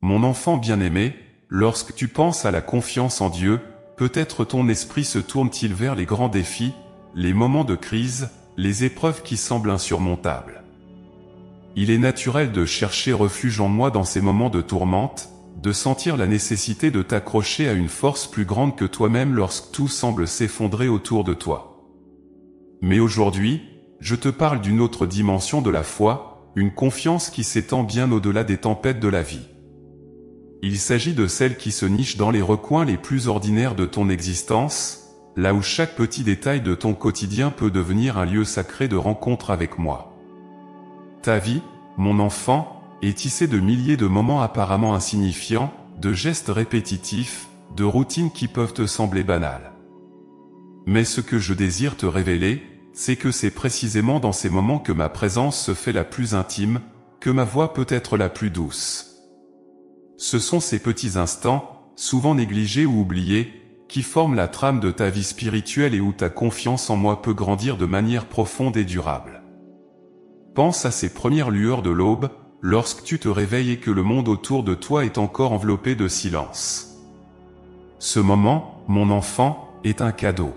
Mon enfant bien-aimé, lorsque tu penses à la confiance en Dieu, peut-être ton esprit se tourne-t-il vers les grands défis, les moments de crise, les épreuves qui semblent insurmontables. Il est naturel de chercher refuge en moi dans ces moments de tourmente, de sentir la nécessité de t'accrocher à une force plus grande que toi-même lorsque tout semble s'effondrer autour de toi. Mais aujourd'hui, je te parle d'une autre dimension de la foi, une confiance qui s'étend bien au-delà des tempêtes de la vie. Il s'agit de celle qui se niche dans les recoins les plus ordinaires de ton existence, là où chaque petit détail de ton quotidien peut devenir un lieu sacré de rencontre avec moi. Ta vie, mon enfant, est tissée de milliers de moments apparemment insignifiants, de gestes répétitifs, de routines qui peuvent te sembler banales. Mais ce que je désire te révéler, c'est que c'est précisément dans ces moments que ma présence se fait la plus intime, que ma voix peut être la plus douce. Ce sont ces petits instants, souvent négligés ou oubliés, qui forment la trame de ta vie spirituelle et où ta confiance en moi peut grandir de manière profonde et durable. Pense à ces premières lueurs de l'aube, lorsque tu te réveilles et que le monde autour de toi est encore enveloppé de silence. Ce moment, mon enfant, est un cadeau.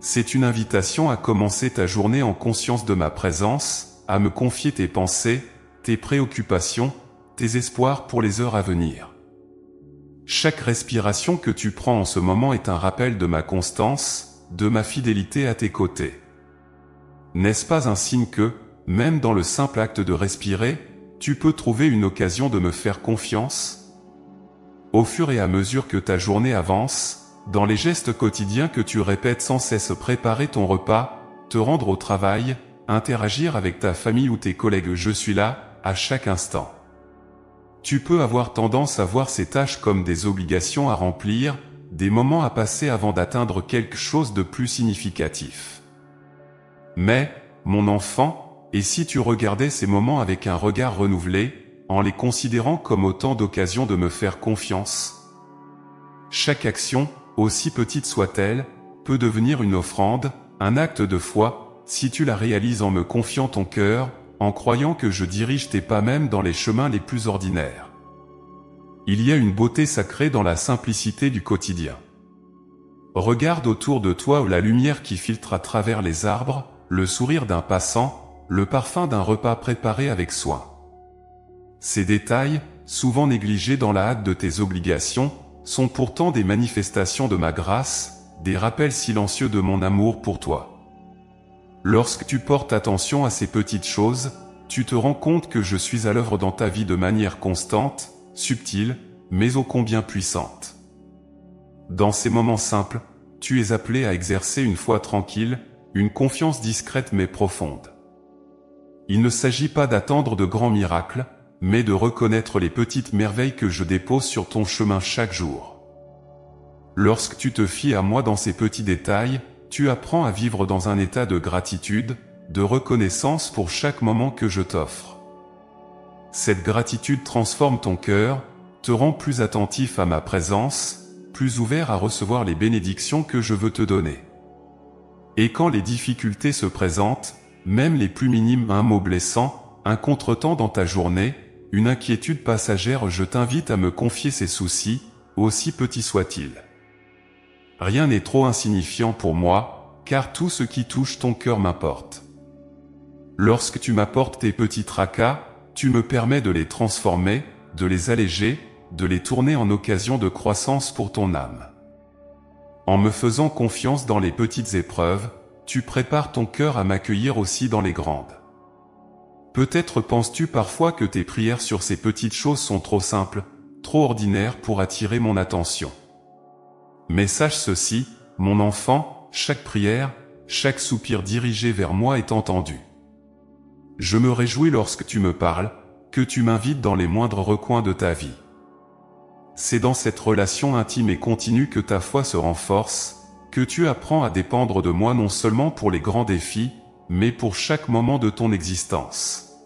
C'est une invitation à commencer ta journée en conscience de ma présence, à me confier tes pensées, tes préoccupations, tes espoirs pour les heures à venir. Chaque respiration que tu prends en ce moment est un rappel de ma constance, de ma fidélité à tes côtés. N'est-ce pas un signe que, même dans le simple acte de respirer, tu peux trouver une occasion de me faire confiance? Au fur et à mesure que ta journée avance, dans les gestes quotidiens que tu répètes sans cesse, préparer ton repas, te rendre au travail, interagir avec ta famille ou tes collègues, je suis là, à chaque instant. Tu peux avoir tendance à voir ces tâches comme des obligations à remplir, des moments à passer avant d'atteindre quelque chose de plus significatif. Mais, mon enfant, et si tu regardais ces moments avec un regard renouvelé, en les considérant comme autant d'occasions de me faire confiance? Chaque action, aussi petite soit-elle, peut devenir une offrande, un acte de foi, si tu la réalises en me confiant ton cœur, en croyant que je dirige tes pas même dans les chemins les plus ordinaires. Il y a une beauté sacrée dans la simplicité du quotidien. Regarde autour de toi la lumière qui filtre à travers les arbres, le sourire d'un passant, le parfum d'un repas préparé avec soin. Ces détails, souvent négligés dans la hâte de tes obligations, sont pourtant des manifestations de ma grâce, des rappels silencieux de mon amour pour toi. Lorsque tu portes attention à ces petites choses, tu te rends compte que je suis à l'œuvre dans ta vie de manière constante, subtile, mais ô combien puissante. Dans ces moments simples, tu es appelé à exercer une foi tranquille, une confiance discrète mais profonde. Il ne s'agit pas d'attendre de grands miracles, mais de reconnaître les petites merveilles que je dépose sur ton chemin chaque jour. Lorsque tu te fies à moi dans ces petits détails, tu apprends à vivre dans un état de gratitude, de reconnaissance pour chaque moment que je t'offre. Cette gratitude transforme ton cœur, te rend plus attentif à ma présence, plus ouvert à recevoir les bénédictions que je veux te donner. Et quand les difficultés se présentent, même les plus minimes, un mot blessant, un contretemps dans ta journée, une inquiétude passagère, je t'invite à me confier ces soucis, aussi petits soient-ils. Rien n'est trop insignifiant pour moi, car tout ce qui touche ton cœur m'importe. Lorsque tu m'apportes tes petits tracas, tu me permets de les transformer, de les alléger, de les tourner en occasion de croissance pour ton âme. En me faisant confiance dans les petites épreuves, tu prépares ton cœur à m'accueillir aussi dans les grandes. Peut-être penses-tu parfois que tes prières sur ces petites choses sont trop simples, trop ordinaires pour attirer mon attention. Mais sache ceci, mon enfant, chaque prière, chaque soupir dirigé vers moi est entendu. Je me réjouis lorsque tu me parles, que tu m'invites dans les moindres recoins de ta vie. C'est dans cette relation intime et continue que ta foi se renforce, que tu apprends à dépendre de moi non seulement pour les grands défis, mais pour chaque moment de ton existence.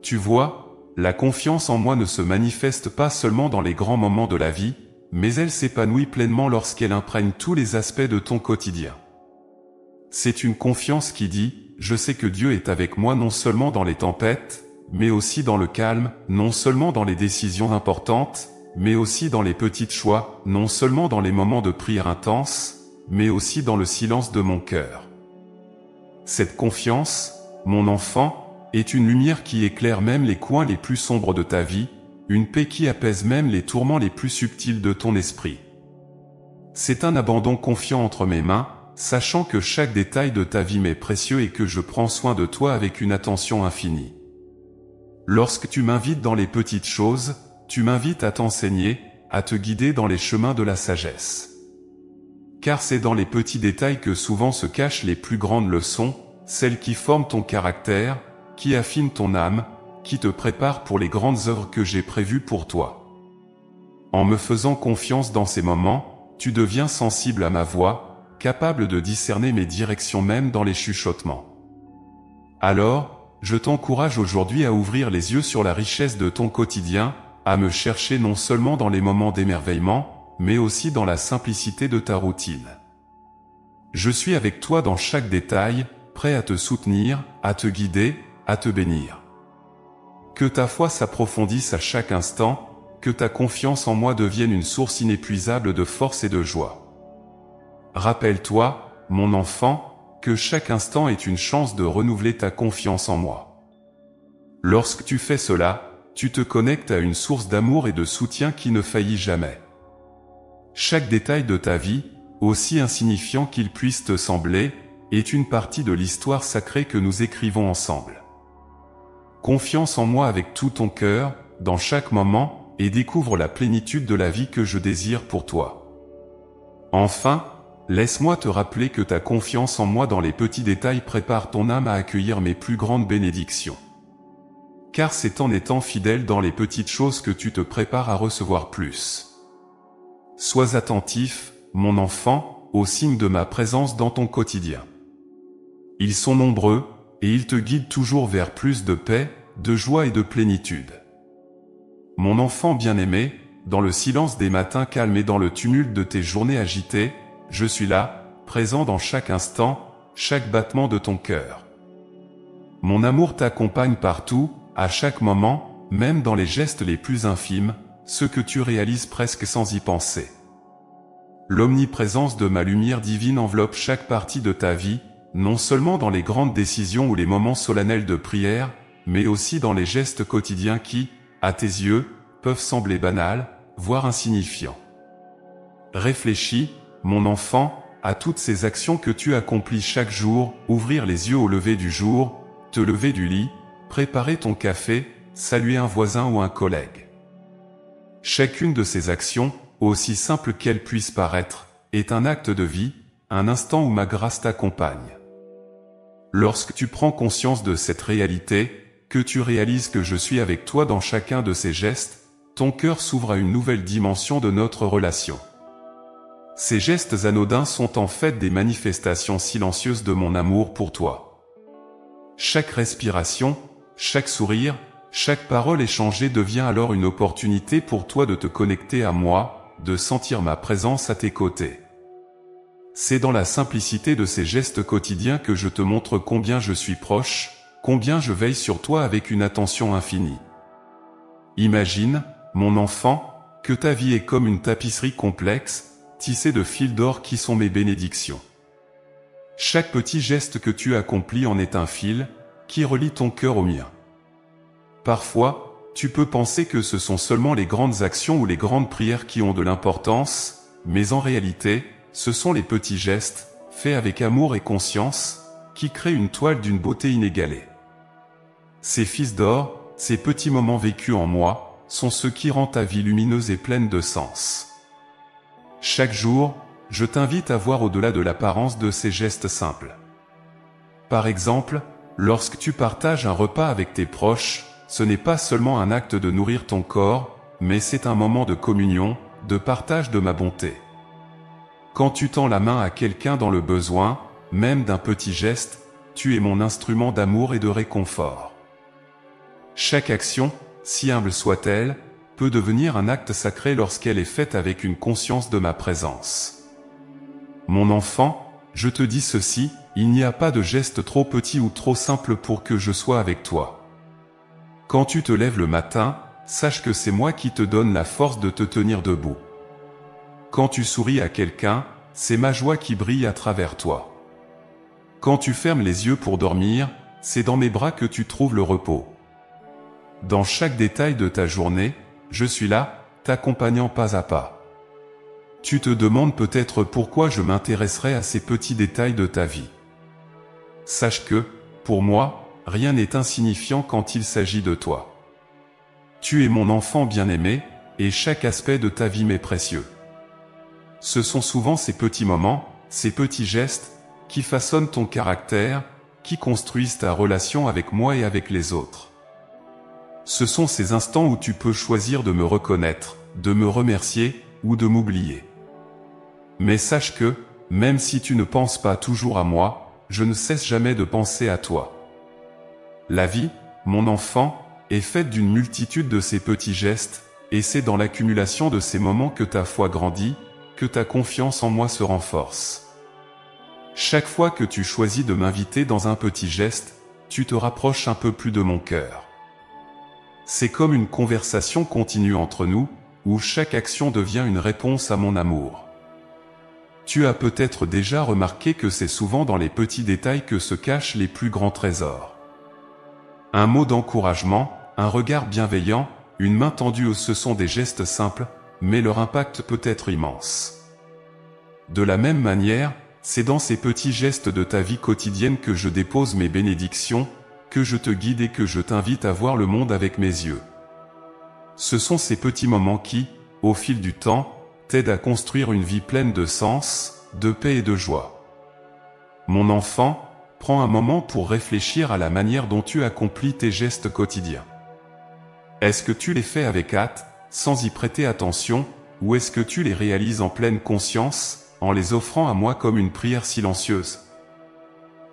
Tu vois, la confiance en moi ne se manifeste pas seulement dans les grands moments de la vie, mais elle s'épanouit pleinement lorsqu'elle imprègne tous les aspects de ton quotidien. C'est une confiance qui dit « Je sais que Dieu est avec moi non seulement dans les tempêtes, mais aussi dans le calme, non seulement dans les décisions importantes, mais aussi dans les petits choix, non seulement dans les moments de prière intense, mais aussi dans le silence de mon cœur. Cette confiance, mon enfant, est une lumière qui éclaire même les coins les plus sombres de ta vie, une paix qui apaise même les tourments les plus subtils de ton esprit. C'est un abandon confiant entre mes mains, sachant que chaque détail de ta vie m'est précieux et que je prends soin de toi avec une attention infinie. Lorsque tu m'invites dans les petites choses, tu m'invites à t'enseigner, à te guider dans les chemins de la sagesse. Car c'est dans les petits détails que souvent se cachent les plus grandes leçons, celles qui forment ton caractère, qui affinent ton âme, qui te préparent pour les grandes œuvres que j'ai prévues pour toi. En me faisant confiance dans ces moments, tu deviens sensible à ma voix, capable de discerner mes directions même dans les chuchotements. Alors, je t'encourage aujourd'hui à ouvrir les yeux sur la richesse de ton quotidien, à me chercher non seulement dans les moments d'émerveillement, mais aussi dans la simplicité de ta routine. Je suis avec toi dans chaque détail, prêt à te soutenir, à te guider, à te bénir. Que ta foi s'approfondisse à chaque instant, que ta confiance en moi devienne une source inépuisable de force et de joie. Rappelle-toi, mon enfant, que chaque instant est une chance de renouveler ta confiance en moi. Lorsque tu fais cela, tu te connectes à une source d'amour et de soutien qui ne faillit jamais. Chaque détail de ta vie, aussi insignifiant qu'il puisse te sembler, est une partie de l'histoire sacrée que nous écrivons ensemble. Confiance en moi avec tout ton cœur, dans chaque moment, et découvre la plénitude de la vie que je désire pour toi. Enfin, laisse-moi te rappeler que ta confiance en moi dans les petits détails prépare ton âme à accueillir mes plus grandes bénédictions. Car c'est en étant fidèle dans les petites choses que tu te prépares à recevoir plus. Sois attentif, mon enfant, aux signes de ma présence dans ton quotidien. Ils sont nombreux, et ils te guident toujours vers plus de paix, de joie et de plénitude. Mon enfant bien-aimé, dans le silence des matins calmes et dans le tumulte de tes journées agitées, je suis là, présent dans chaque instant, chaque battement de ton cœur. Mon amour t'accompagne partout, à chaque moment, même dans les gestes les plus infimes, ceux que tu réalises presque sans y penser. L'omniprésence de ma lumière divine enveloppe chaque partie de ta vie, non seulement dans les grandes décisions ou les moments solennels de prière, mais aussi dans les gestes quotidiens qui, à tes yeux, peuvent sembler banals, voire insignifiants. Réfléchis, mon enfant, à toutes ces actions que tu accomplis chaque jour, ouvrir les yeux au lever du jour, te lever du lit, préparer ton café, saluer un voisin ou un collègue. Chacune de ces actions, aussi simple qu'elles puissent paraître, est un acte de vie, un instant où ma grâce t'accompagne. Lorsque tu prends conscience de cette réalité, que tu réalises que je suis avec toi dans chacun de ces gestes, ton cœur s'ouvre à une nouvelle dimension de notre relation. Ces gestes anodins sont en fait des manifestations silencieuses de mon amour pour toi. Chaque respiration, chaque sourire, chaque parole échangée devient alors une opportunité pour toi de te connecter à moi, de sentir ma présence à tes côtés. C'est dans la simplicité de ces gestes quotidiens que je te montre combien je suis proche, combien je veille sur toi avec une attention infinie. Imagine, mon enfant, que ta vie est comme une tapisserie complexe, tissée de fils d'or qui sont mes bénédictions. Chaque petit geste que tu accomplis en est un fil, qui relie ton cœur au mien. Parfois, tu peux penser que ce sont seulement les grandes actions ou les grandes prières qui ont de l'importance, mais en réalité, ce sont les petits gestes, faits avec amour et conscience, qui créent une toile d'une beauté inégalée. Ces fils d'or, ces petits moments vécus en moi, sont ceux qui rendent ta vie lumineuse et pleine de sens. Chaque jour, je t'invite à voir au-delà de l'apparence de ces gestes simples. Par exemple, lorsque tu partages un repas avec tes proches, ce n'est pas seulement un acte de nourrir ton corps, mais c'est un moment de communion, de partage de ma bonté. Quand tu tends la main à quelqu'un dans le besoin, même d'un petit geste, tu es mon instrument d'amour et de réconfort. Chaque action, si humble soit-elle, peut devenir un acte sacré lorsqu'elle est faite avec une conscience de ma présence. Mon enfant, je te dis ceci, il n'y a pas de geste trop petit ou trop simple pour que je sois avec toi. Quand tu te lèves le matin, sache que c'est moi qui te donne la force de te tenir debout. Quand tu souris à quelqu'un, c'est ma joie qui brille à travers toi. Quand tu fermes les yeux pour dormir, c'est dans mes bras que tu trouves le repos. Dans chaque détail de ta journée, je suis là, t'accompagnant pas à pas. Tu te demandes peut-être pourquoi je m'intéresserai à ces petits détails de ta vie. Sache que, pour moi, rien n'est insignifiant quand il s'agit de toi. Tu es mon enfant bien-aimé, et chaque aspect de ta vie m'est précieux. Ce sont souvent ces petits moments, ces petits gestes, qui façonnent ton caractère, qui construisent ta relation avec moi et avec les autres. Ce sont ces instants où tu peux choisir de me reconnaître, de me remercier, ou de m'oublier. Mais sache que, même si tu ne penses pas toujours à moi, je ne cesse jamais de penser à toi. La vie, mon enfant, est faite d'une multitude de ces petits gestes, et c'est dans l'accumulation de ces moments que ta foi grandit, que ta confiance en moi se renforce. Chaque fois que tu choisis de m'inviter dans un petit geste, tu te rapproches un peu plus de mon cœur. C'est comme une conversation continue entre nous, où chaque action devient une réponse à mon amour. Tu as peut-être déjà remarqué que c'est souvent dans les petits détails que se cachent les plus grands trésors. Un mot d'encouragement, un regard bienveillant, une main tendue, ce sont des gestes simples, mais leur impact peut être immense. De la même manière, c'est dans ces petits gestes de ta vie quotidienne que je dépose mes bénédictions, que je te guide et que je t'invite à voir le monde avec mes yeux. Ce sont ces petits moments qui, au fil du temps, t'aident à construire une vie pleine de sens, de paix et de joie. Mon enfant, prends un moment pour réfléchir à la manière dont tu accomplis tes gestes quotidiens. Est-ce que tu les fais avec hâte, sans y prêter attention, ou est-ce que tu les réalises en pleine conscience, en les offrant à moi comme une prière silencieuse?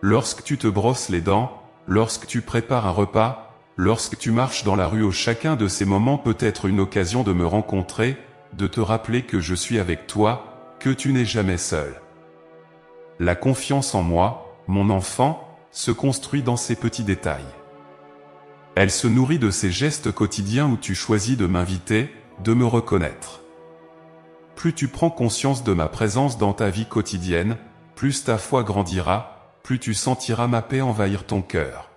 Lorsque tu te brosses les dents, lorsque tu prépares un repas, lorsque tu marches dans la rue, chacun de ces moments peut être une occasion de me rencontrer, de te rappeler que je suis avec toi, que tu n'es jamais seul. La confiance en moi, mon enfant, se construit dans ces petits détails. Elle se nourrit de ces gestes quotidiens où tu choisis de m'inviter, de me reconnaître. Plus tu prends conscience de ma présence dans ta vie quotidienne, plus ta foi grandira, plus tu sentiras ma paix envahir ton cœur.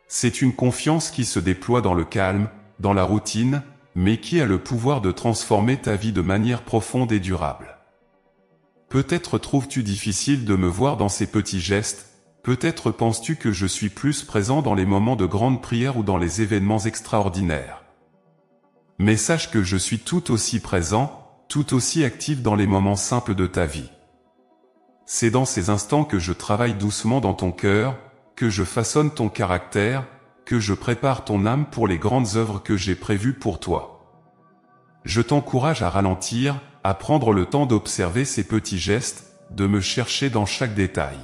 C'est une confiance qui se déploie dans le calme, dans la routine, mais qui a le pouvoir de transformer ta vie de manière profonde et durable. Peut-être trouves-tu difficile de me voir dans ces petits gestes, peut-être penses-tu que je suis plus présent dans les moments de grande prière ou dans les événements extraordinaires. Mais sache que je suis tout aussi présent, tout aussi actif dans les moments simples de ta vie. C'est dans ces instants que je travaille doucement dans ton cœur, que je façonne ton caractère, que je prépare ton âme pour les grandes œuvres que j'ai prévues pour toi. Je t'encourage à ralentir, à prendre le temps d'observer ces petits gestes, de me chercher dans chaque détail.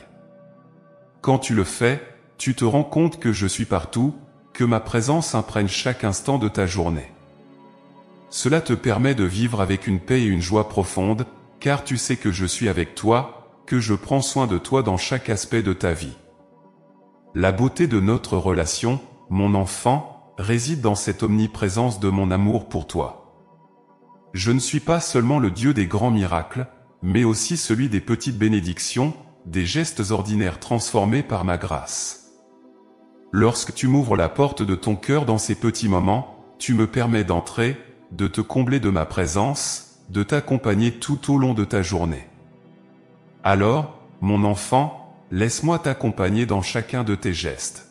Quand tu le fais, tu te rends compte que je suis partout, que ma présence imprègne chaque instant de ta journée. Cela te permet de vivre avec une paix et une joie profonde, car tu sais que je suis avec toi, que je prends soin de toi dans chaque aspect de ta vie. La beauté de notre relation, mon enfant, réside dans cette omniprésence de mon amour pour toi. Je ne suis pas seulement le Dieu des grands miracles, mais aussi celui des petites bénédictions, des gestes ordinaires transformés par ma grâce. Lorsque tu m'ouvres la porte de ton cœur dans ces petits moments, tu me permets d'entrer, de te combler de ma présence, de t'accompagner tout au long de ta journée. Alors, mon enfant, laisse-moi t'accompagner dans chacun de tes gestes.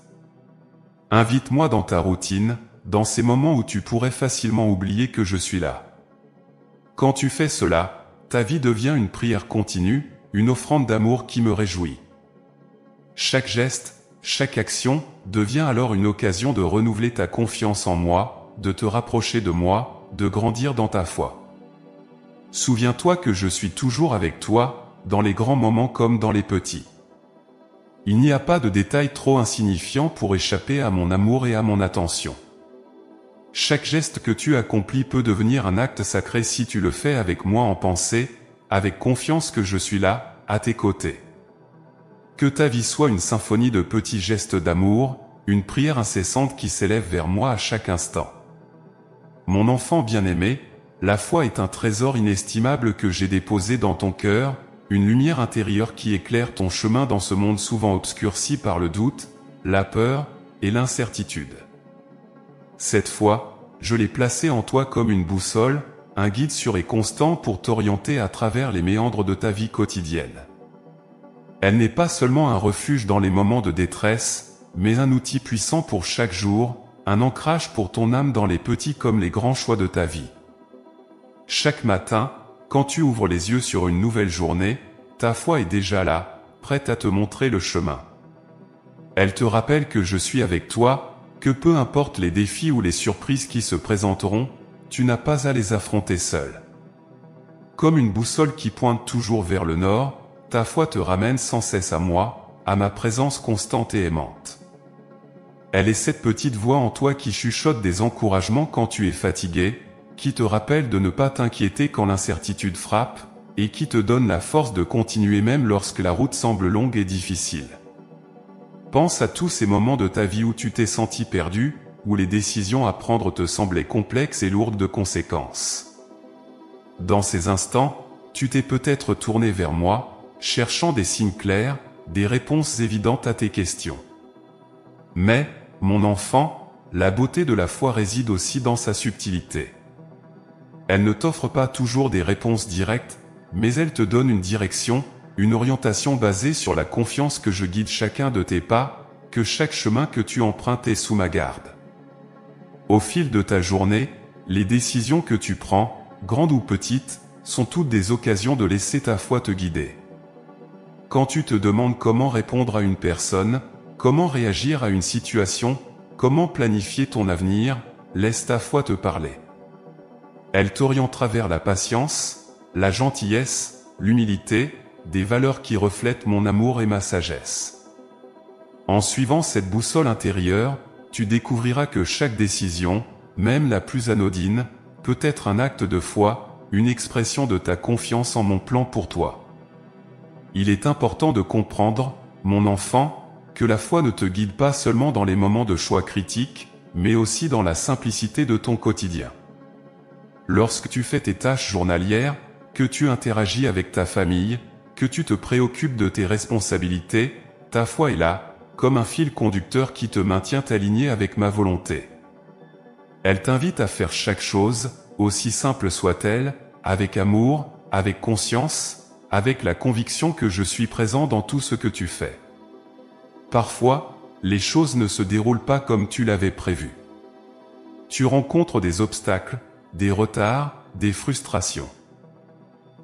Invite-moi dans ta routine, dans ces moments où tu pourrais facilement oublier que je suis là. Quand tu fais cela, ta vie devient une prière continue, une offrande d'amour qui me réjouit. Chaque geste, chaque action, devient alors une occasion de renouveler ta confiance en moi, de te rapprocher de moi, de grandir dans ta foi. Souviens-toi que je suis toujours avec toi, dans les grands moments comme dans les petits. Il n'y a pas de détail trop insignifiant pour échapper à mon amour et à mon attention. Chaque geste que tu accomplis peut devenir un acte sacré si tu le fais avec moi en pensée, avec confiance que je suis là, à tes côtés. Que ta vie soit une symphonie de petits gestes d'amour, une prière incessante qui s'élève vers moi à chaque instant. Mon enfant bien-aimé, la foi est un trésor inestimable que j'ai déposé dans ton cœur, une lumière intérieure qui éclaire ton chemin dans ce monde souvent obscurci par le doute, la peur et l'incertitude. Cette foi, je l'ai placée en toi comme une boussole, un guide sûr et constant pour t'orienter à travers les méandres de ta vie quotidienne. Elle n'est pas seulement un refuge dans les moments de détresse, mais un outil puissant pour chaque jour, un ancrage pour ton âme dans les petits comme les grands choix de ta vie. Chaque matin, quand tu ouvres les yeux sur une nouvelle journée, ta foi est déjà là, prête à te montrer le chemin. Elle te rappelle que je suis avec toi, que peu importe les défis ou les surprises qui se présenteront, tu n'as pas à les affronter seul. Comme une boussole qui pointe toujours vers le nord, ta foi te ramène sans cesse à moi, à ma présence constante et aimante. Elle est cette petite voix en toi qui chuchote des encouragements quand tu es fatigué, qui te rappelle de ne pas t'inquiéter quand l'incertitude frappe, et qui te donne la force de continuer même lorsque la route semble longue et difficile. Pense à tous ces moments de ta vie où tu t'es senti perdu, où les décisions à prendre te semblaient complexes et lourdes de conséquences. Dans ces instants, tu t'es peut-être tourné vers moi, cherchant des signes clairs, des réponses évidentes à tes questions. Mais, mon enfant, la beauté de la foi réside aussi dans sa subtilité. Elle ne t'offre pas toujours des réponses directes, mais elle te donne une direction, une orientation basée sur la confiance que je guide chacun de tes pas, que chaque chemin que tu empruntes est sous ma garde. Au fil de ta journée, les décisions que tu prends, grandes ou petites, sont toutes des occasions de laisser ta foi te guider. Quand tu te demandes comment répondre à une personne, comment réagir à une situation, comment planifier ton avenir, laisse ta foi te parler. Elle t'orientera vers la patience, la gentillesse, l'humilité, des valeurs qui reflètent mon amour et ma sagesse. En suivant cette boussole intérieure, tu découvriras que chaque décision, même la plus anodine, peut être un acte de foi, une expression de ta confiance en mon plan pour toi. Il est important de comprendre, mon enfant, que la foi ne te guide pas seulement dans les moments de choix critiques, mais aussi dans la simplicité de ton quotidien. Lorsque tu fais tes tâches journalières, que tu interagis avec ta famille, que tu te préoccupes de tes responsabilités, ta foi est là, comme un fil conducteur qui te maintient aligné avec ma volonté. Elle t'invite à faire chaque chose, aussi simple soit-elle, avec amour, avec conscience, avec la conviction que je suis présent dans tout ce que tu fais. Parfois, les choses ne se déroulent pas comme tu l'avais prévu. Tu rencontres des obstacles, des retards, des frustrations.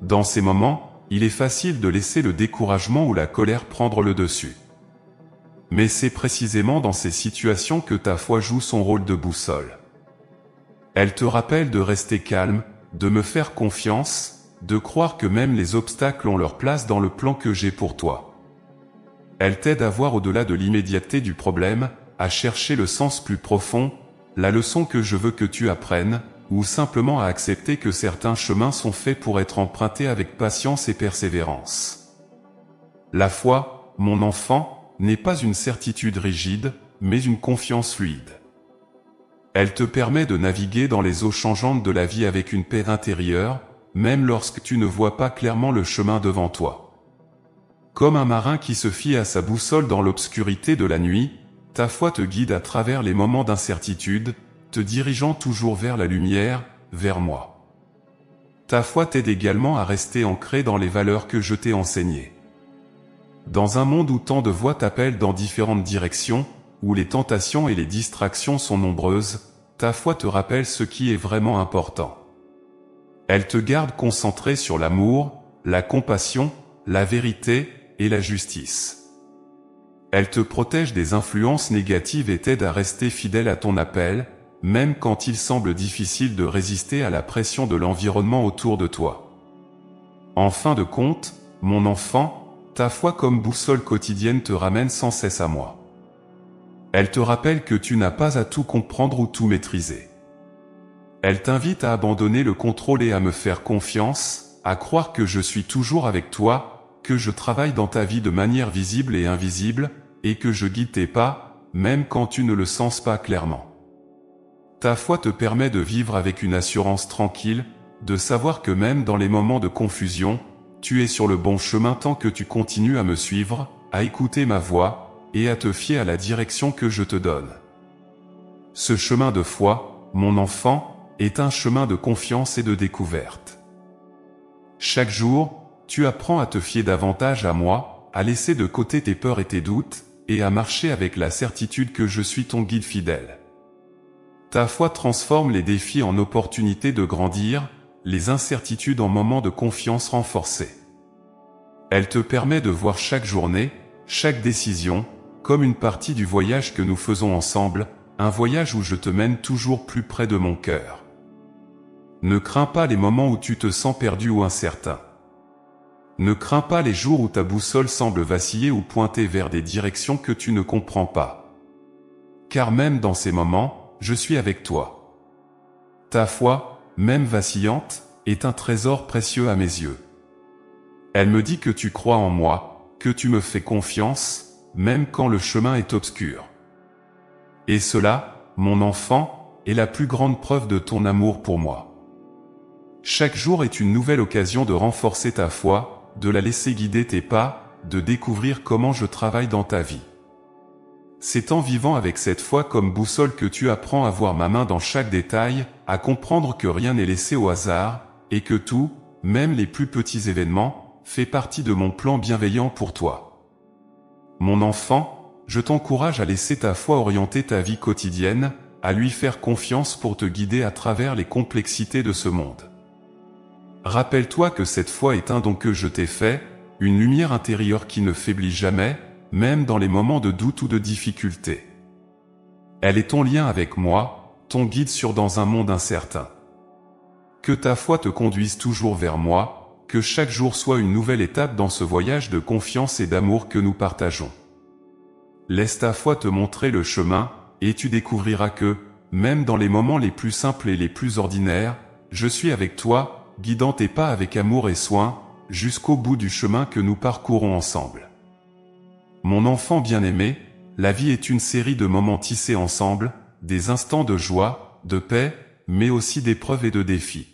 Dans ces moments, il est facile de laisser le découragement ou la colère prendre le dessus. Mais c'est précisément dans ces situations que ta foi joue son rôle de boussole. Elle te rappelle de rester calme, de me faire confiance, de croire que même les obstacles ont leur place dans le plan que j'ai pour toi. Elle t'aide à voir au-delà de l'immédiateté du problème, à chercher le sens plus profond, la leçon que je veux que tu apprennes, ou simplement à accepter que certains chemins sont faits pour être empruntés avec patience et persévérance. La foi, mon enfant, n'est pas une certitude rigide, mais une confiance fluide. Elle te permet de naviguer dans les eaux changeantes de la vie avec une paix intérieure, même lorsque tu ne vois pas clairement le chemin devant toi. Comme un marin qui se fie à sa boussole dans l'obscurité de la nuit, ta foi te guide à travers les moments d'incertitude, te dirigeant toujours vers la lumière, vers moi. Ta foi t'aide également à rester ancré dans les valeurs que je t'ai enseignées. Dans un monde où tant de voix t'appellent dans différentes directions, où les tentations et les distractions sont nombreuses, ta foi te rappelle ce qui est vraiment important. Elle te garde concentré sur l'amour, la compassion, la vérité et la justice. Elle te protège des influences négatives et t'aide à rester fidèle à ton appel, même quand il semble difficile de résister à la pression de l'environnement autour de toi. En fin de compte, mon enfant, ta foi comme boussole quotidienne te ramène sans cesse à moi. Elle te rappelle que tu n'as pas à tout comprendre ou tout maîtriser. Elle t'invite à abandonner le contrôle et à me faire confiance, à croire que je suis toujours avec toi, que je travaille dans ta vie de manière visible et invisible, et que je guide tes pas, même quand tu ne le sens pas clairement. Ta foi te permet de vivre avec une assurance tranquille, de savoir que même dans les moments de confusion, tu es sur le bon chemin tant que tu continues à me suivre, à écouter ma voix, et à te fier à la direction que je te donne. Ce chemin de foi, mon enfant, est un chemin de confiance et de découverte. Chaque jour, tu apprends à te fier davantage à moi, à laisser de côté tes peurs et tes doutes, et à marcher avec la certitude que je suis ton guide fidèle. Ta foi transforme les défis en opportunités de grandir, les incertitudes en moments de confiance renforcés. Elle te permet de voir chaque journée, chaque décision, comme une partie du voyage que nous faisons ensemble, un voyage où je te mène toujours plus près de mon cœur. Ne crains pas les moments où tu te sens perdu ou incertain. Ne crains pas les jours où ta boussole semble vaciller ou pointer vers des directions que tu ne comprends pas. Car même dans ces moments, je suis avec toi. Ta foi, même vacillante, est un trésor précieux à mes yeux. Elle me dit que tu crois en moi, que tu me fais confiance, même quand le chemin est obscur. Et cela, mon enfant, est la plus grande preuve de ton amour pour moi. Chaque jour est une nouvelle occasion de renforcer ta foi, de la laisser guider tes pas, de découvrir comment je travaille dans ta vie. C'est en vivant avec cette foi comme boussole que tu apprends à voir ma main dans chaque détail, à comprendre que rien n'est laissé au hasard, et que tout, même les plus petits événements, fait partie de mon plan bienveillant pour toi. Mon enfant, je t'encourage à laisser ta foi orienter ta vie quotidienne, à lui faire confiance pour te guider à travers les complexités de ce monde. Rappelle-toi que cette foi est un don que je t'ai fait, une lumière intérieure qui ne faiblit jamais, même dans les moments de doute ou de difficulté. Elle est ton lien avec moi, ton guide dans un monde incertain. Que ta foi te conduise toujours vers moi, que chaque jour soit une nouvelle étape dans ce voyage de confiance et d'amour que nous partageons. Laisse ta foi te montrer le chemin, et tu découvriras que, même dans les moments les plus simples et les plus ordinaires, je suis avec toi, guidant tes pas avec amour et soin, jusqu'au bout du chemin que nous parcourons ensemble. Mon enfant bien-aimé, la vie est une série de moments tissés ensemble, des instants de joie, de paix, mais aussi d'épreuves et de défis.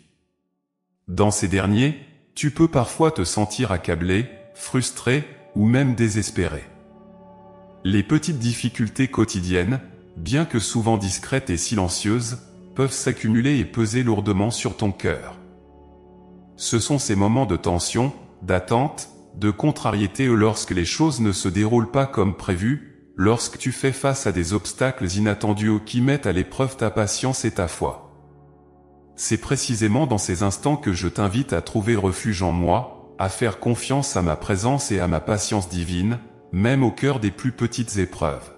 Dans ces derniers, tu peux parfois te sentir accablé, frustré, ou même désespéré. Les petites difficultés quotidiennes, bien que souvent discrètes et silencieuses, peuvent s'accumuler et peser lourdement sur ton cœur. Ce sont ces moments de tension, d'attente, de contrariété lorsque les choses ne se déroulent pas comme prévu, lorsque tu fais face à des obstacles inattendus qui mettent à l'épreuve ta patience et ta foi. C'est précisément dans ces instants que je t'invite à trouver refuge en moi, à faire confiance à ma présence et à ma patience divine, même au cœur des plus petites épreuves.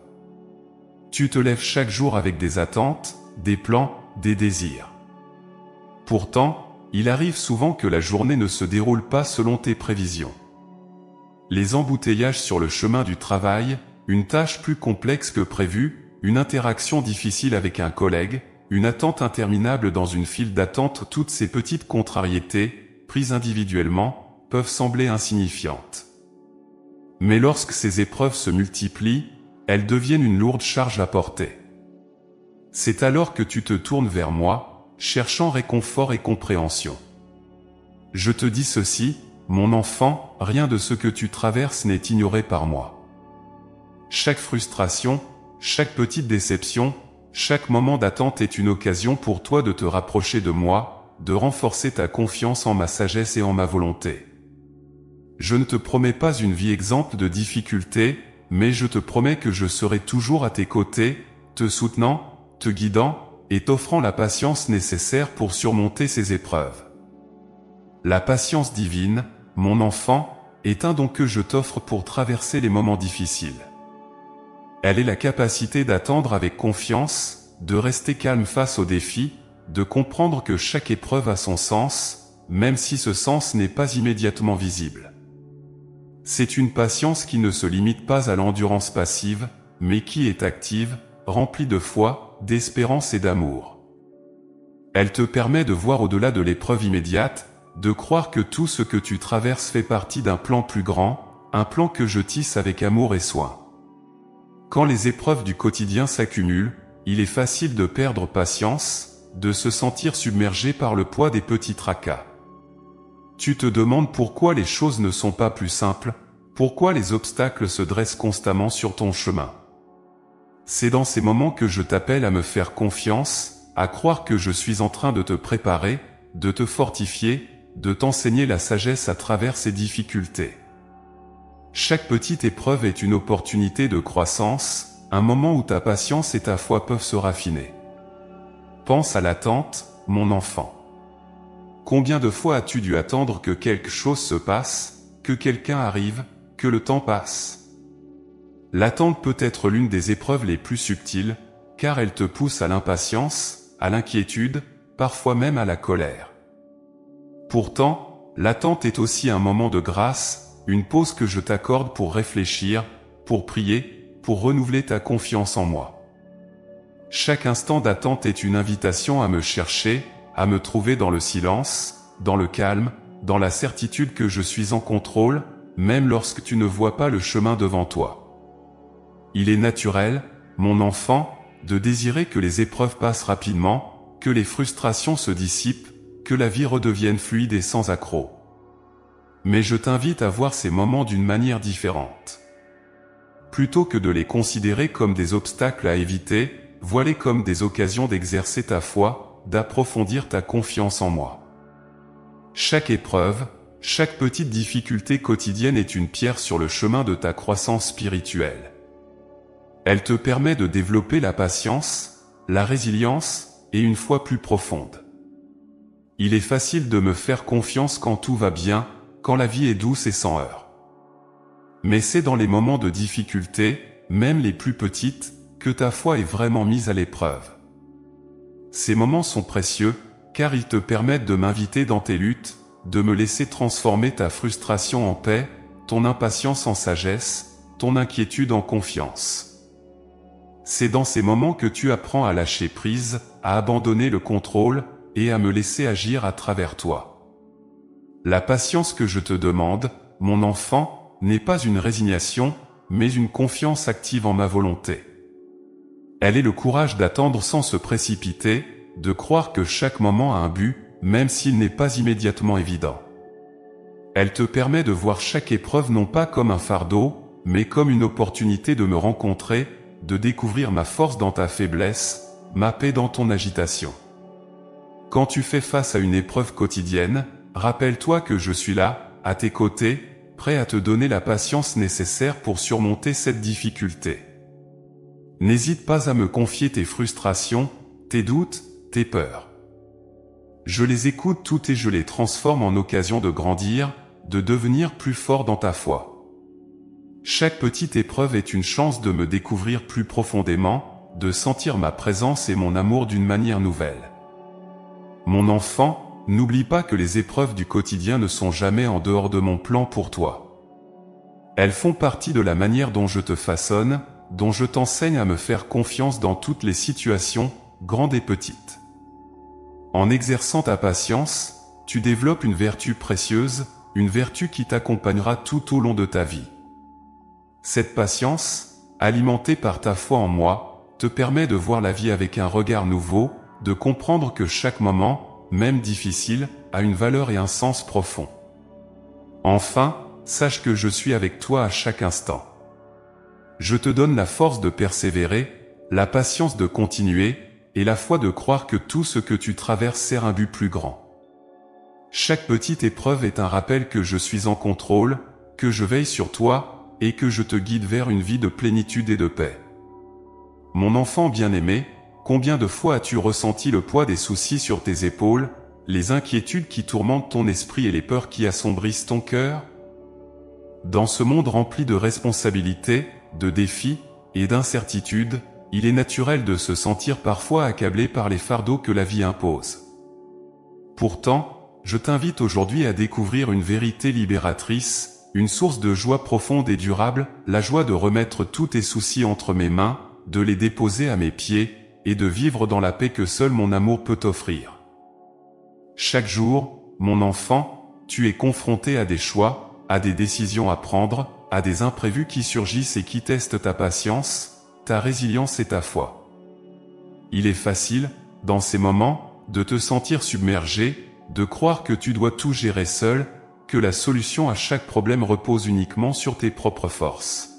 Tu te lèves chaque jour avec des attentes, des plans, des désirs. Pourtant, il arrive souvent que la journée ne se déroule pas selon tes prévisions. Les embouteillages sur le chemin du travail, une tâche plus complexe que prévu, une interaction difficile avec un collègue, une attente interminable dans une file d'attente, toutes ces petites contrariétés, prises individuellement, peuvent sembler insignifiantes. Mais lorsque ces épreuves se multiplient, elles deviennent une lourde charge à porter. C'est alors que tu te tournes vers moi, cherchant réconfort et compréhension. Je te dis ceci, mon enfant, rien de ce que tu traverses n'est ignoré par moi. Chaque frustration, chaque petite déception, chaque moment d'attente est une occasion pour toi de te rapprocher de moi, de renforcer ta confiance en ma sagesse et en ma volonté. Je ne te promets pas une vie exempte de difficultés, mais je te promets que je serai toujours à tes côtés, te soutenant, te guidant, et t'offrant la patience nécessaire pour surmonter ces épreuves. La patience divine, mon enfant, est un don que je t'offre pour traverser les moments difficiles. Elle est la capacité d'attendre avec confiance, de rester calme face aux défis, de comprendre que chaque épreuve a son sens, même si ce sens n'est pas immédiatement visible. C'est une patience qui ne se limite pas à l'endurance passive, mais qui est active, remplie de foi, d'espérance et d'amour. Elle te permet de voir au-delà de l'épreuve immédiate, de croire que tout ce que tu traverses fait partie d'un plan plus grand, un plan que je tisse avec amour et soin. Quand les épreuves du quotidien s'accumulent, il est facile de perdre patience, de se sentir submergé par le poids des petits tracas. Tu te demandes pourquoi les choses ne sont pas plus simples, pourquoi les obstacles se dressent constamment sur ton chemin. C'est dans ces moments que je t'appelle à me faire confiance, à croire que je suis en train de te préparer, de te fortifier, de t'enseigner la sagesse à travers ces difficultés. Chaque petite épreuve est une opportunité de croissance, un moment où ta patience et ta foi peuvent se raffiner. Pense à l'attente, mon enfant. Combien de fois as-tu dû attendre que quelque chose se passe, que quelqu'un arrive, que le temps passe? L'attente peut être l'une des épreuves les plus subtiles, car elle te pousse à l'impatience, à l'inquiétude, parfois même à la colère. Pourtant, l'attente est aussi un moment de grâce, une pause que je t'accorde pour réfléchir, pour prier, pour renouveler ta confiance en moi. Chaque instant d'attente est une invitation à me chercher, à me trouver dans le silence, dans le calme, dans la certitude que je suis en contrôle, même lorsque tu ne vois pas le chemin devant toi. Il est naturel, mon enfant, de désirer que les épreuves passent rapidement, que les frustrations se dissipent, que la vie redevienne fluide et sans accroc. Mais je t'invite à voir ces moments d'une manière différente. Plutôt que de les considérer comme des obstacles à éviter, vois-les comme des occasions d'exercer ta foi, d'approfondir ta confiance en moi. Chaque épreuve, chaque petite difficulté quotidienne est une pierre sur le chemin de ta croissance spirituelle. Elle te permet de développer la patience, la résilience et une foi plus profonde. Il est facile de me faire confiance quand tout va bien, quand la vie est douce et sans heurts. Mais c'est dans les moments de difficulté, même les plus petites, que ta foi est vraiment mise à l'épreuve. Ces moments sont précieux, car ils te permettent de m'inviter dans tes luttes, de me laisser transformer ta frustration en paix, ton impatience en sagesse, ton inquiétude en confiance. C'est dans ces moments que tu apprends à lâcher prise, à abandonner le contrôle, et à me laisser agir à travers toi. La patience que je te demande, mon enfant, n'est pas une résignation, mais une confiance active en ma volonté. Elle est le courage d'attendre sans se précipiter, de croire que chaque moment a un but, même s'il n'est pas immédiatement évident. Elle te permet de voir chaque épreuve non pas comme un fardeau, mais comme une opportunité de me rencontrer, de découvrir ma force dans ta faiblesse, ma paix dans ton agitation. Quand tu fais face à une épreuve quotidienne, rappelle-toi que je suis là, à tes côtés, prêt à te donner la patience nécessaire pour surmonter cette difficulté. N'hésite pas à me confier tes frustrations, tes doutes, tes peurs. Je les écoute toutes et je les transforme en occasion de grandir, de devenir plus fort dans ta foi. Chaque petite épreuve est une chance de me découvrir plus profondément, de sentir ma présence et mon amour d'une manière nouvelle. Mon enfant, n'oublie pas que les épreuves du quotidien ne sont jamais en dehors de mon plan pour toi. Elles font partie de la manière dont je te façonne, dont je t'enseigne à me faire confiance dans toutes les situations, grandes et petites. En exerçant ta patience, tu développes une vertu précieuse, une vertu qui t'accompagnera tout au long de ta vie. Cette patience, alimentée par ta foi en moi, te permet de voir la vie avec un regard nouveau, de comprendre que chaque moment, même difficile, a une valeur et un sens profond. Enfin, sache que je suis avec toi à chaque instant. Je te donne la force de persévérer, la patience de continuer, et la foi de croire que tout ce que tu traverses sert un but plus grand. Chaque petite épreuve est un rappel que je suis en contrôle, que je veille sur toi, et que je te guide vers une vie de plénitude et de paix. Mon enfant bien-aimé, combien de fois as-tu ressenti le poids des soucis sur tes épaules, les inquiétudes qui tourmentent ton esprit et les peurs qui assombrissent ton cœur? Dans ce monde rempli de responsabilités, de défis et d'incertitudes, il est naturel de se sentir parfois accablé par les fardeaux que la vie impose. Pourtant, je t'invite aujourd'hui à découvrir une vérité libératrice, une source de joie profonde et durable, la joie de remettre tous tes soucis entre mes mains, de les déposer à mes pieds, et de vivre dans la paix que seul mon amour peut offrir. Chaque jour, mon enfant, tu es confronté à des choix, à des décisions à prendre, à des imprévus qui surgissent et qui testent ta patience, ta résilience et ta foi. Il est facile, dans ces moments, de te sentir submergé, de croire que tu dois tout gérer seul, que la solution à chaque problème repose uniquement sur tes propres forces.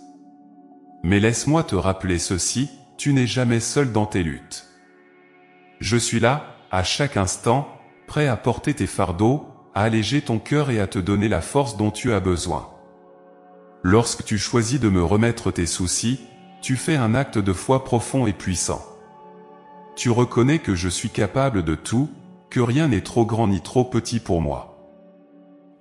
Mais laisse-moi te rappeler ceci, tu n'es jamais seul dans tes luttes. Je suis là, à chaque instant, prêt à porter tes fardeaux, à alléger ton cœur et à te donner la force dont tu as besoin. Lorsque tu choisis de me remettre tes soucis, tu fais un acte de foi profond et puissant. Tu reconnais que je suis capable de tout, que rien n'est trop grand ni trop petit pour moi.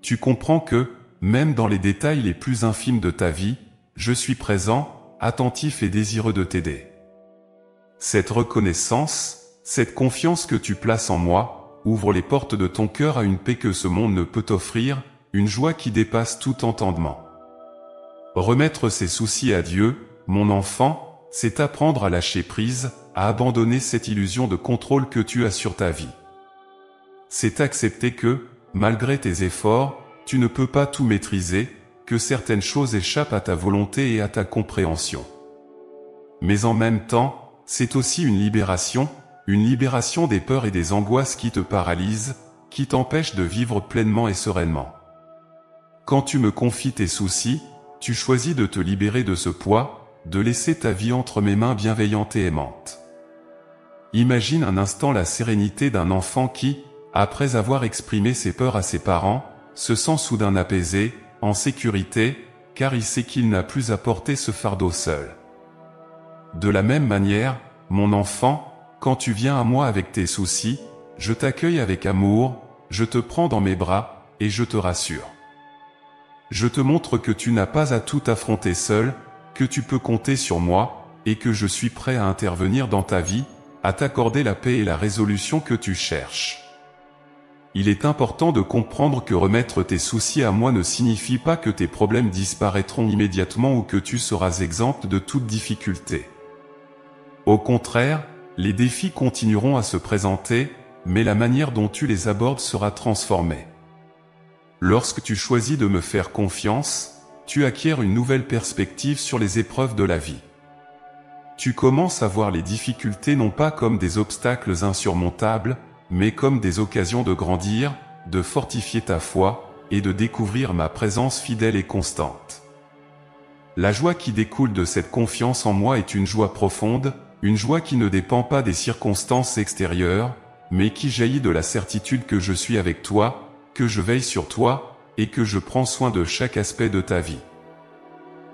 Tu comprends que, même dans les détails les plus infimes de ta vie, je suis présent, attentif et désireux de t'aider. Cette reconnaissance, cette confiance que tu places en moi, ouvre les portes de ton cœur à une paix que ce monde ne peut t'offrir, une joie qui dépasse tout entendement. Remettre ses soucis à Dieu, mon enfant, c'est apprendre à lâcher prise, à abandonner cette illusion de contrôle que tu as sur ta vie. C'est accepter que, malgré tes efforts, tu ne peux pas tout maîtriser, que certaines choses échappent à ta volonté et à ta compréhension. Mais en même temps, c'est aussi une libération des peurs et des angoisses qui te paralysent, qui t'empêchent de vivre pleinement et sereinement. Quand tu me confies tes soucis, tu choisis de te libérer de ce poids, de laisser ta vie entre mes mains bienveillantes et aimantes. Imagine un instant la sérénité d'un enfant qui, après avoir exprimé ses peurs à ses parents, se sent soudain apaisé, en sécurité, car il sait qu'il n'a plus à porter ce fardeau seul. De la même manière, mon enfant, quand tu viens à moi avec tes soucis, je t'accueille avec amour, je te prends dans mes bras, et je te rassure. Je te montre que tu n'as pas à tout affronter seul, que tu peux compter sur moi, et que je suis prêt à intervenir dans ta vie, à t'accorder la paix et la résolution que tu cherches. Il est important de comprendre que remettre tes soucis à moi ne signifie pas que tes problèmes disparaîtront immédiatement ou que tu seras exempt de toute difficulté. Au contraire, les défis continueront à se présenter, mais la manière dont tu les abordes sera transformée. Lorsque tu choisis de me faire confiance, tu acquiers une nouvelle perspective sur les épreuves de la vie. Tu commences à voir les difficultés non pas comme des obstacles insurmontables, mais comme des occasions de grandir, de fortifier ta foi, et de découvrir ma présence fidèle et constante. La joie qui découle de cette confiance en moi est une joie profonde, une joie qui ne dépend pas des circonstances extérieures, mais qui jaillit de la certitude que je suis avec toi, que je veille sur toi, et que je prends soin de chaque aspect de ta vie.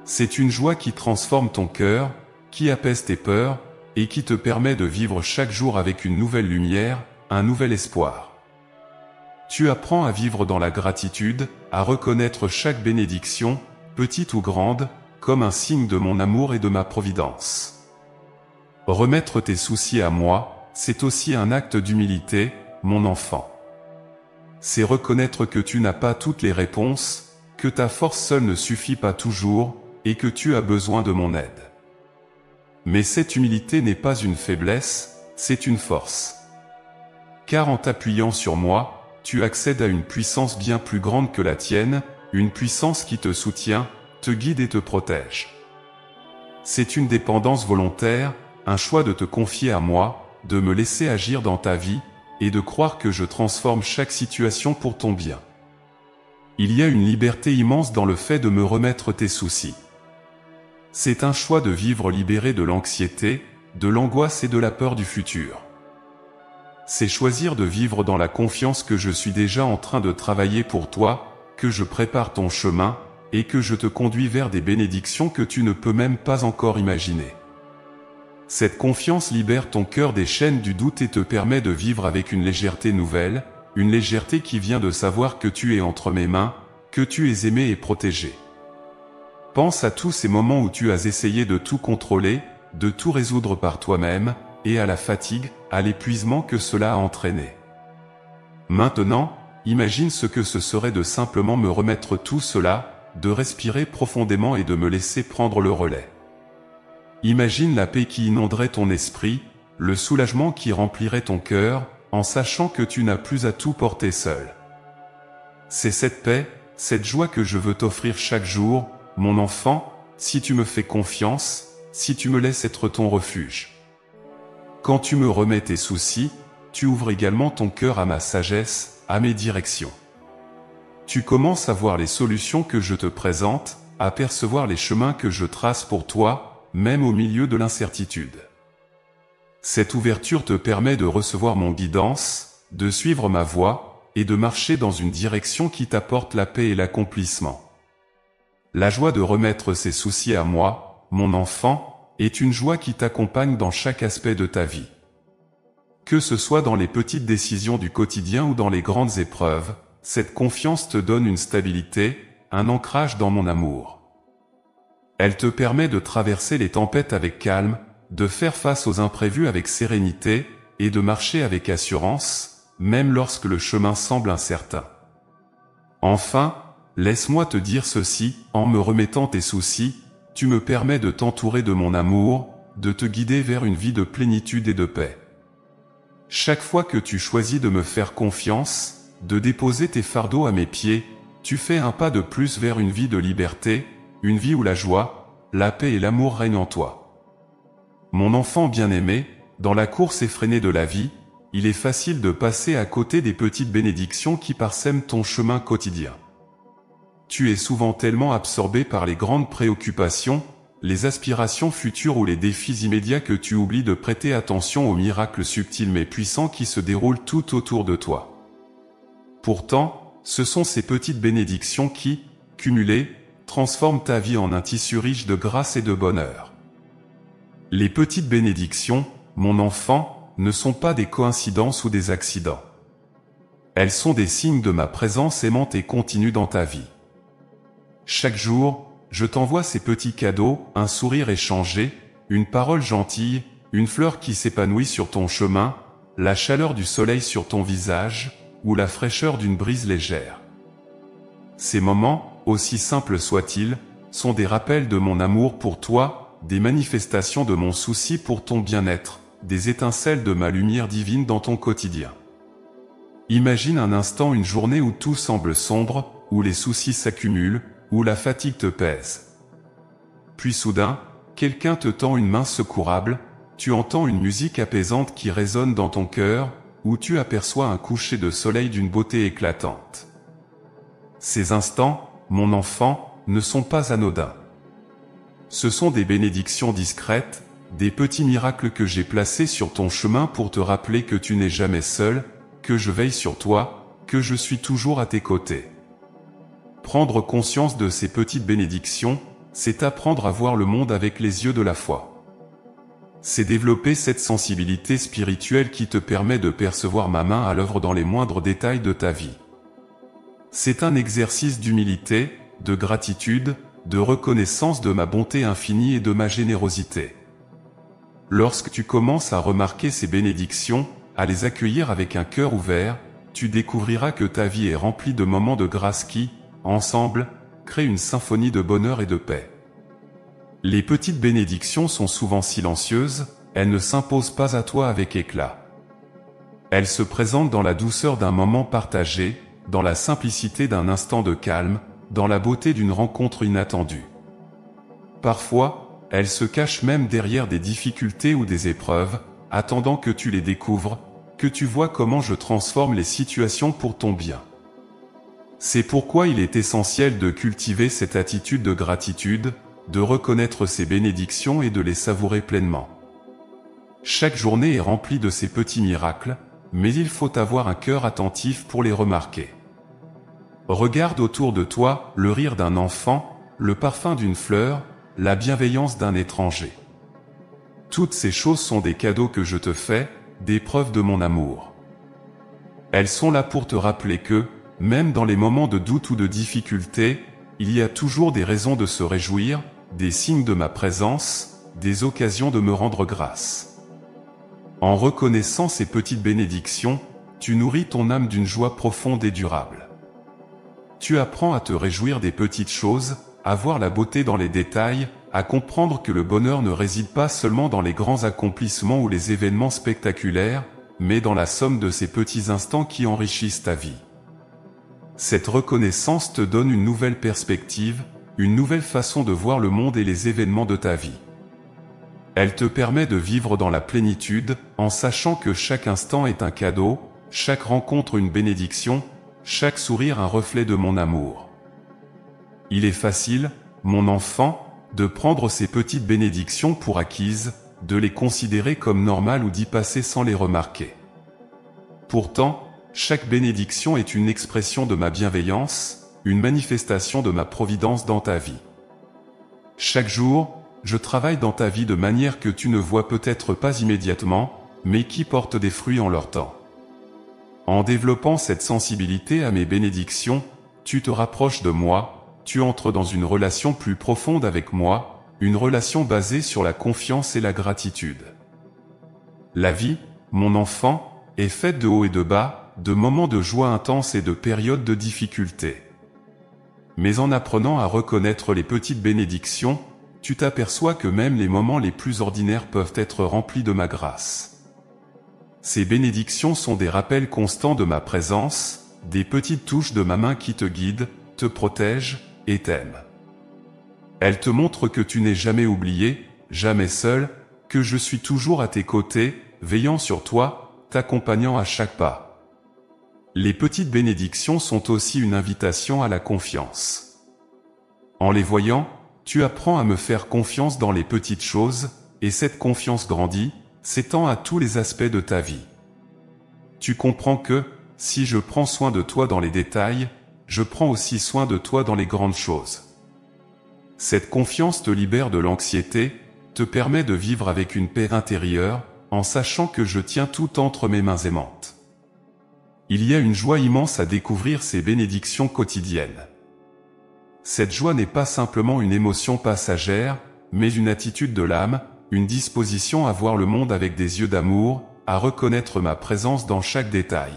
C'est une joie qui transforme ton cœur, qui apaise tes peurs, et qui te permet de vivre chaque jour avec une nouvelle lumière, un nouvel espoir. Tu apprends à vivre dans la gratitude, à reconnaître chaque bénédiction, petite ou grande, comme un signe de mon amour et de ma providence. Remettre tes soucis à moi, c'est aussi un acte d'humilité, mon enfant. C'est reconnaître que tu n'as pas toutes les réponses, que ta force seule ne suffit pas toujours, et que tu as besoin de mon aide. Mais cette humilité n'est pas une faiblesse, c'est une force. Car en t'appuyant sur moi, tu accèdes à une puissance bien plus grande que la tienne, une puissance qui te soutient, te guide et te protège. C'est une dépendance volontaire, un choix de te confier à moi, de me laisser agir dans ta vie, et de croire que je transforme chaque situation pour ton bien. Il y a une liberté immense dans le fait de me remettre tes soucis. C'est un choix de vivre libéré de l'anxiété, de l'angoisse et de la peur du futur. C'est choisir de vivre dans la confiance que je suis déjà en train de travailler pour toi, que je prépare ton chemin, et que je te conduis vers des bénédictions que tu ne peux même pas encore imaginer. Cette confiance libère ton cœur des chaînes du doute et te permet de vivre avec une légèreté nouvelle, une légèreté qui vient de savoir que tu es entre mes mains, que tu es aimé et protégé. Pense à tous ces moments où tu as essayé de tout contrôler, de tout résoudre par toi-même, et à la fatigue, à l'épuisement que cela a entraîné. Maintenant, imagine ce que ce serait de simplement me remettre tout cela, de respirer profondément et de me laisser prendre le relais. Imagine la paix qui inonderait ton esprit, le soulagement qui remplirait ton cœur, en sachant que tu n'as plus à tout porter seul. C'est cette paix, cette joie que je veux t'offrir chaque jour, mon enfant, si tu me fais confiance, si tu me laisses être ton refuge. Quand tu me remets tes soucis, tu ouvres également ton cœur à ma sagesse, à mes directions. Tu commences à voir les solutions que je te présente, à percevoir les chemins que je trace pour toi, même au milieu de l'incertitude. Cette ouverture te permet de recevoir mon guidance, de suivre ma voie, et de marcher dans une direction qui t'apporte la paix et l'accomplissement. La joie de remettre ses soucis à moi, mon enfant, est une joie qui t'accompagne dans chaque aspect de ta vie. Que ce soit dans les petites décisions du quotidien ou dans les grandes épreuves, cette confiance te donne une stabilité, un ancrage dans mon amour. Elle te permet de traverser les tempêtes avec calme, de faire face aux imprévus avec sérénité, et de marcher avec assurance, même lorsque le chemin semble incertain. Enfin, laisse-moi te dire ceci, en me remettant tes soucis, tu me permets de t'entourer de mon amour, de te guider vers une vie de plénitude et de paix. Chaque fois que tu choisis de me faire confiance, de déposer tes fardeaux à mes pieds, tu fais un pas de plus vers une vie de liberté, une vie où la joie, la paix et l'amour règnent en toi. Mon enfant bien-aimé, dans la course effrénée de la vie, il est facile de passer à côté des petites bénédictions qui parsèment ton chemin quotidien. Tu es souvent tellement absorbé par les grandes préoccupations, les aspirations futures ou les défis immédiats que tu oublies de prêter attention aux miracles subtils mais puissants qui se déroulent tout autour de toi. Pourtant, ce sont ces petites bénédictions qui, cumulées, transforment ta vie en un tissu riche de grâce et de bonheur. Les petites bénédictions, mon enfant, ne sont pas des coïncidences ou des accidents. Elles sont des signes de ma présence aimante et continue dans ta vie. Chaque jour, je t'envoie ces petits cadeaux, un sourire échangé, une parole gentille, une fleur qui s'épanouit sur ton chemin, la chaleur du soleil sur ton visage, ou la fraîcheur d'une brise légère. Ces moments, aussi simples soient-ils, sont des rappels de mon amour pour toi, des manifestations de mon souci pour ton bien-être, des étincelles de ma lumière divine dans ton quotidien. Imagine un instant une journée où tout semble sombre, où les soucis s'accumulent, où la fatigue te pèse. Puis soudain, quelqu'un te tend une main secourable, tu entends une musique apaisante qui résonne dans ton cœur, où tu aperçois un coucher de soleil d'une beauté éclatante. Ces instants, mon enfant, ne sont pas anodins. Ce sont des bénédictions discrètes, des petits miracles que j'ai placés sur ton chemin pour te rappeler que tu n'es jamais seul, que je veille sur toi, que je suis toujours à tes côtés. Prendre conscience de ces petites bénédictions, c'est apprendre à voir le monde avec les yeux de la foi. C'est développer cette sensibilité spirituelle qui te permet de percevoir ma main à l'œuvre dans les moindres détails de ta vie. C'est un exercice d'humilité, de gratitude, de reconnaissance de ma bonté infinie et de ma générosité. Lorsque tu commences à remarquer ces bénédictions, à les accueillir avec un cœur ouvert, tu découvriras que ta vie est remplie de moments de grâce qui, ensemble, créent une symphonie de bonheur et de paix. Les petites bénédictions sont souvent silencieuses, elles ne s'imposent pas à toi avec éclat. Elles se présentent dans la douceur d'un moment partagé, dans la simplicité d'un instant de calme, dans la beauté d'une rencontre inattendue. Parfois, elles se cachent même derrière des difficultés ou des épreuves, attendant que tu les découvres, que tu vois comment je transforme les situations pour ton bien. C'est pourquoi il est essentiel de cultiver cette attitude de gratitude, de reconnaître ces bénédictions et de les savourer pleinement. Chaque journée est remplie de ces petits miracles, mais il faut avoir un cœur attentif pour les remarquer. Regarde autour de toi le rire d'un enfant, le parfum d'une fleur, la bienveillance d'un étranger. Toutes ces choses sont des cadeaux que je te fais, des preuves de mon amour. Elles sont là pour te rappeler que, même dans les moments de doute ou de difficulté, il y a toujours des raisons de se réjouir, des signes de ma présence, des occasions de me rendre grâce. En reconnaissant ces petites bénédictions, tu nourris ton âme d'une joie profonde et durable. Tu apprends à te réjouir des petites choses, à voir la beauté dans les détails, à comprendre que le bonheur ne réside pas seulement dans les grands accomplissements ou les événements spectaculaires, mais dans la somme de ces petits instants qui enrichissent ta vie. Cette reconnaissance te donne une nouvelle perspective, une nouvelle façon de voir le monde et les événements de ta vie. Elle te permet de vivre dans la plénitude, en sachant que chaque instant est un cadeau, chaque rencontre une bénédiction, chaque sourire un reflet de mon amour. Il est facile, mon enfant, de prendre ces petites bénédictions pour acquises, de les considérer comme normales ou d'y passer sans les remarquer. Pourtant, chaque bénédiction est une expression de ma bienveillance, une manifestation de ma providence dans ta vie. Chaque jour, je travaille dans ta vie de manière que tu ne vois peut-être pas immédiatement, mais qui portent des fruits en leur temps. En développant cette sensibilité à mes bénédictions, tu te rapproches de moi, tu entres dans une relation plus profonde avec moi, une relation basée sur la confiance et la gratitude. La vie, mon enfant, est faite de hauts et de bas, de moments de joie intense et de périodes de difficulté. Mais en apprenant à reconnaître les petites bénédictions, tu t'aperçois que même les moments les plus ordinaires peuvent être remplis de ma grâce. Ces bénédictions sont des rappels constants de ma présence, des petites touches de ma main qui te guident, te protègent et t'aiment. Elles te montrent que tu n'es jamais oublié, jamais seul, que je suis toujours à tes côtés, veillant sur toi, t'accompagnant à chaque pas. Les petites bénédictions sont aussi une invitation à la confiance. En les voyant, tu apprends à me faire confiance dans les petites choses, et cette confiance grandit, s'étend à tous les aspects de ta vie. Tu comprends que, si je prends soin de toi dans les détails, je prends aussi soin de toi dans les grandes choses. Cette confiance te libère de l'anxiété, te permet de vivre avec une paix intérieure, en sachant que je tiens tout entre mes mains aimantes. Il y a une joie immense à découvrir ces bénédictions quotidiennes. Cette joie n'est pas simplement une émotion passagère, mais une attitude de l'âme, une disposition à voir le monde avec des yeux d'amour, à reconnaître ma présence dans chaque détail.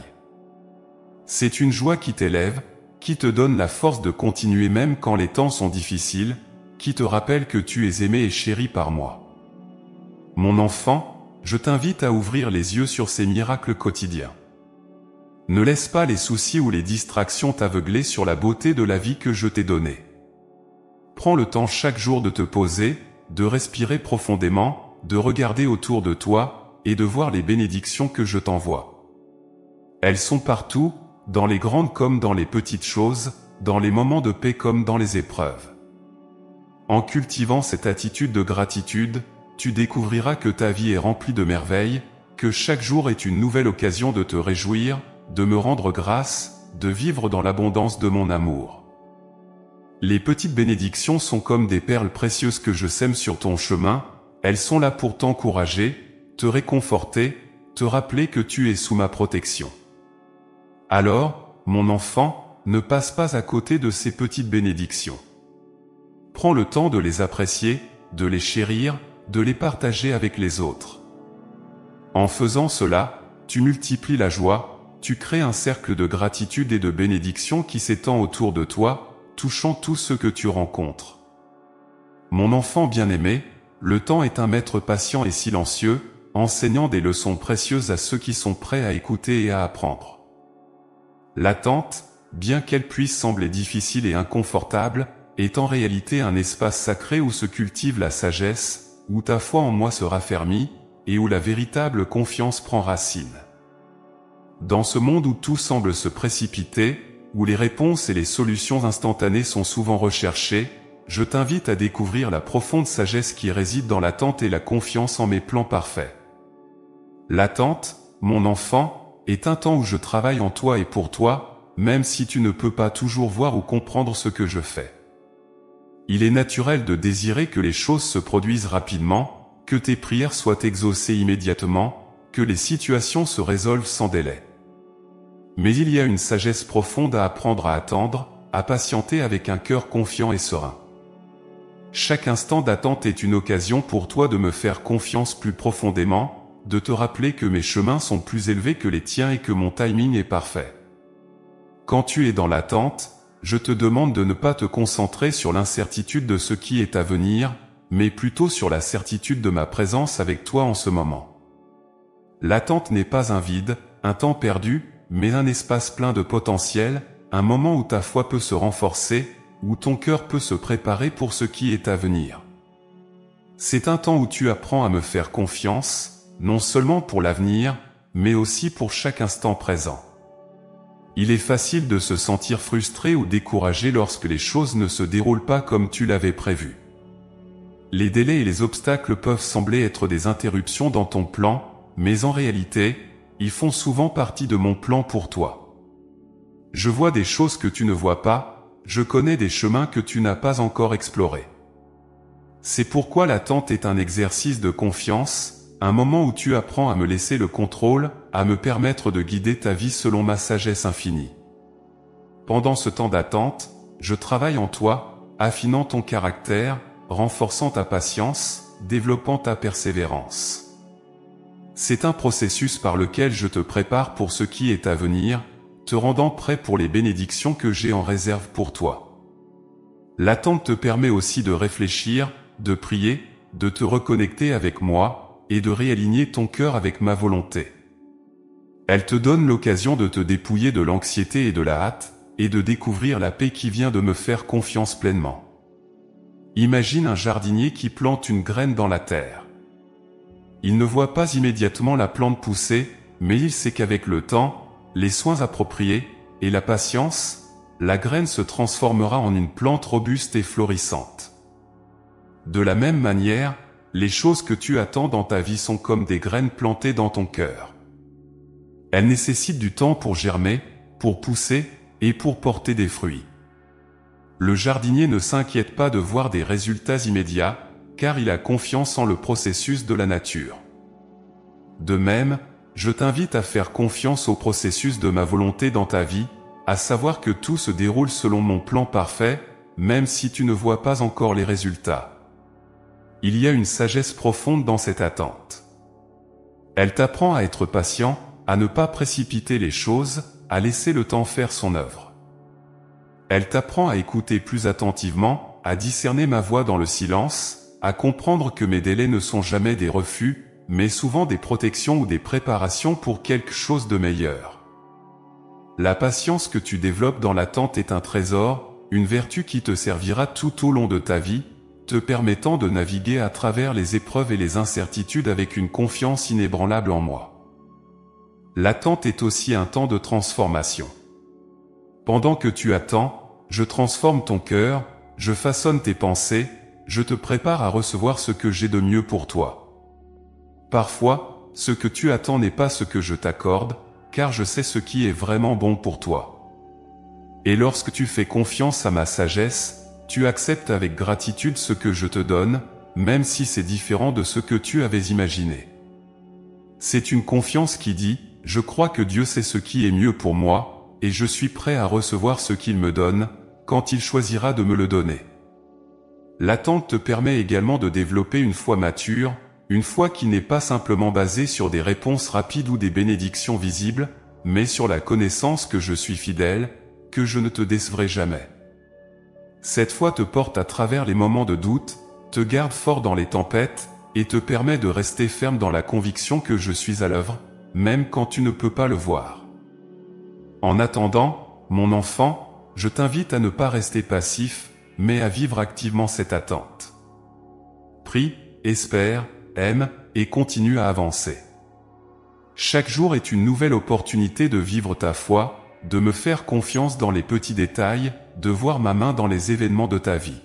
C'est une joie qui t'élève, qui te donne la force de continuer même quand les temps sont difficiles, qui te rappelle que tu es aimé et chéri par moi. Mon enfant, je t'invite à ouvrir les yeux sur ces miracles quotidiens. Ne laisse pas les soucis ou les distractions t'aveugler sur la beauté de la vie que je t'ai donnée. Prends le temps chaque jour de te poser, de respirer profondément, de regarder autour de toi, et de voir les bénédictions que je t'envoie. Elles sont partout, dans les grandes comme dans les petites choses, dans les moments de paix comme dans les épreuves. En cultivant cette attitude de gratitude, tu découvriras que ta vie est remplie de merveilles, que chaque jour est une nouvelle occasion de te réjouir, de me rendre grâce, de vivre dans l'abondance de mon amour. Les petites bénédictions sont comme des perles précieuses que je sème sur ton chemin, elles sont là pour t'encourager, te réconforter, te rappeler que tu es sous ma protection. Alors, mon enfant, ne passe pas à côté de ces petites bénédictions. Prends le temps de les apprécier, de les chérir, de les partager avec les autres. En faisant cela, tu multiplies la joie, tu crées un cercle de gratitude et de bénédiction qui s'étend autour de toi, touchant tous ceux que tu rencontres. Mon enfant bien-aimé, le temps est un maître patient et silencieux, enseignant des leçons précieuses à ceux qui sont prêts à écouter et à apprendre. L'attente, bien qu'elle puisse sembler difficile et inconfortable, est en réalité un espace sacré où se cultive la sagesse, où ta foi en moi se raffermit, et où la véritable confiance prend racine. Dans ce monde où tout semble se précipiter, où les réponses et les solutions instantanées sont souvent recherchées, je t'invite à découvrir la profonde sagesse qui réside dans l'attente et la confiance en mes plans parfaits. L'attente, mon enfant, est un temps où je travaille en toi et pour toi, même si tu ne peux pas toujours voir ou comprendre ce que je fais. Il est naturel de désirer que les choses se produisent rapidement, que tes prières soient exaucées immédiatement, que les situations se résolvent sans délai. Mais il y a une sagesse profonde à apprendre à attendre, à patienter avec un cœur confiant et serein. Chaque instant d'attente est une occasion pour toi de me faire confiance plus profondément, de te rappeler que mes chemins sont plus élevés que les tiens et que mon timing est parfait. Quand tu es dans l'attente, je te demande de ne pas te concentrer sur l'incertitude de ce qui est à venir, mais plutôt sur la certitude de ma présence avec toi en ce moment. L'attente n'est pas un vide, un temps perdu, mais un espace plein de potentiel, un moment où ta foi peut se renforcer, où ton cœur peut se préparer pour ce qui est à venir. C'est un temps où tu apprends à me faire confiance, non seulement pour l'avenir, mais aussi pour chaque instant présent. Il est facile de se sentir frustré ou découragé lorsque les choses ne se déroulent pas comme tu l'avais prévu. Les délais et les obstacles peuvent sembler être des interruptions dans ton plan, mais en réalité, ils font souvent partie de mon plan pour toi. Je vois des choses que tu ne vois pas, je connais des chemins que tu n'as pas encore explorés. C'est pourquoi l'attente est un exercice de confiance, un moment où tu apprends à me laisser le contrôle, à me permettre de guider ta vie selon ma sagesse infinie. Pendant ce temps d'attente, je travaille en toi, affinant ton caractère, renforçant ta patience, développant ta persévérance. C'est un processus par lequel je te prépare pour ce qui est à venir, te rendant prêt pour les bénédictions que j'ai en réserve pour toi. L'attente te permet aussi de réfléchir, de prier, de te reconnecter avec moi, et de réaligner ton cœur avec ma volonté. Elle te donne l'occasion de te dépouiller de l'anxiété et de la hâte, et de découvrir la paix qui vient de me faire confiance pleinement. Imagine un jardinier qui plante une graine dans la terre. Il ne voit pas immédiatement la plante pousser, mais il sait qu'avec le temps, les soins appropriés, et la patience, la graine se transformera en une plante robuste et florissante. De la même manière, les choses que tu attends dans ta vie sont comme des graines plantées dans ton cœur. Elles nécessitent du temps pour germer, pour pousser, et pour porter des fruits. Le jardinier ne s'inquiète pas de voir des résultats immédiats, car il a confiance en le processus de la nature. De même, je t'invite à faire confiance au processus de ma volonté dans ta vie, à savoir que tout se déroule selon mon plan parfait, même si tu ne vois pas encore les résultats. Il y a une sagesse profonde dans cette attente. Elle t'apprend à être patient, à ne pas précipiter les choses, à laisser le temps faire son œuvre. Elle t'apprend à écouter plus attentivement, à discerner ma voix dans le silence, à comprendre que mes délais ne sont jamais des refus, mais souvent des protections ou des préparations pour quelque chose de meilleur. La patience que tu développes dans l'attente est un trésor, une vertu qui te servira tout au long de ta vie, te permettant de naviguer à travers les épreuves et les incertitudes avec une confiance inébranlable en moi. L'attente est aussi un temps de transformation. Pendant que tu attends, je transforme ton cœur, je façonne tes pensées, je te prépare à recevoir ce que j'ai de mieux pour toi. Parfois, ce que tu attends n'est pas ce que je t'accorde, car je sais ce qui est vraiment bon pour toi. Et lorsque tu fais confiance à ma sagesse, tu acceptes avec gratitude ce que je te donne, même si c'est différent de ce que tu avais imaginé. C'est une confiance qui dit, je crois que Dieu sait ce qui est mieux pour moi, et je suis prêt à recevoir ce qu'il me donne, quand il choisira de me le donner. L'attente te permet également de développer une foi mature, une foi qui n'est pas simplement basée sur des réponses rapides ou des bénédictions visibles, mais sur la connaissance que je suis fidèle, que je ne te décevrai jamais. Cette foi te porte à travers les moments de doute, te garde fort dans les tempêtes, et te permet de rester ferme dans la conviction que je suis à l'œuvre, même quand tu ne peux pas le voir. En attendant, mon enfant, je t'invite à ne pas rester passif, mais à vivre activement cette attente. Prie, espère, aime, et continue à avancer. Chaque jour est une nouvelle opportunité de vivre ta foi, de me faire confiance dans les petits détails, de voir ma main dans les événements de ta vie.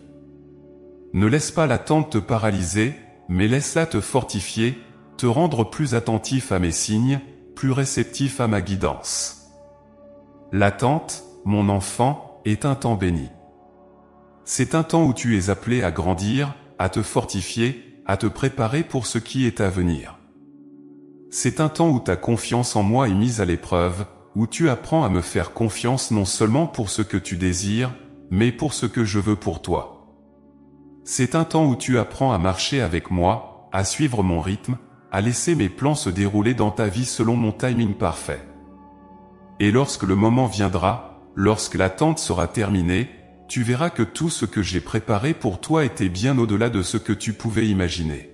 Ne laisse pas l'attente te paralyser, mais laisse-la te fortifier, te rendre plus attentif à mes signes, plus réceptif à ma guidance. L'attente, mon enfant, est un temps béni. C'est un temps où tu es appelé à grandir, à te fortifier, à te préparer pour ce qui est à venir. C'est un temps où ta confiance en moi est mise à l'épreuve, où tu apprends à me faire confiance non seulement pour ce que tu désires, mais pour ce que je veux pour toi. C'est un temps où tu apprends à marcher avec moi, à suivre mon rythme, à laisser mes plans se dérouler dans ta vie selon mon timing parfait. Et lorsque le moment viendra, lorsque l'attente sera terminée, tu verras que tout ce que j'ai préparé pour toi était bien au-delà de ce que tu pouvais imaginer.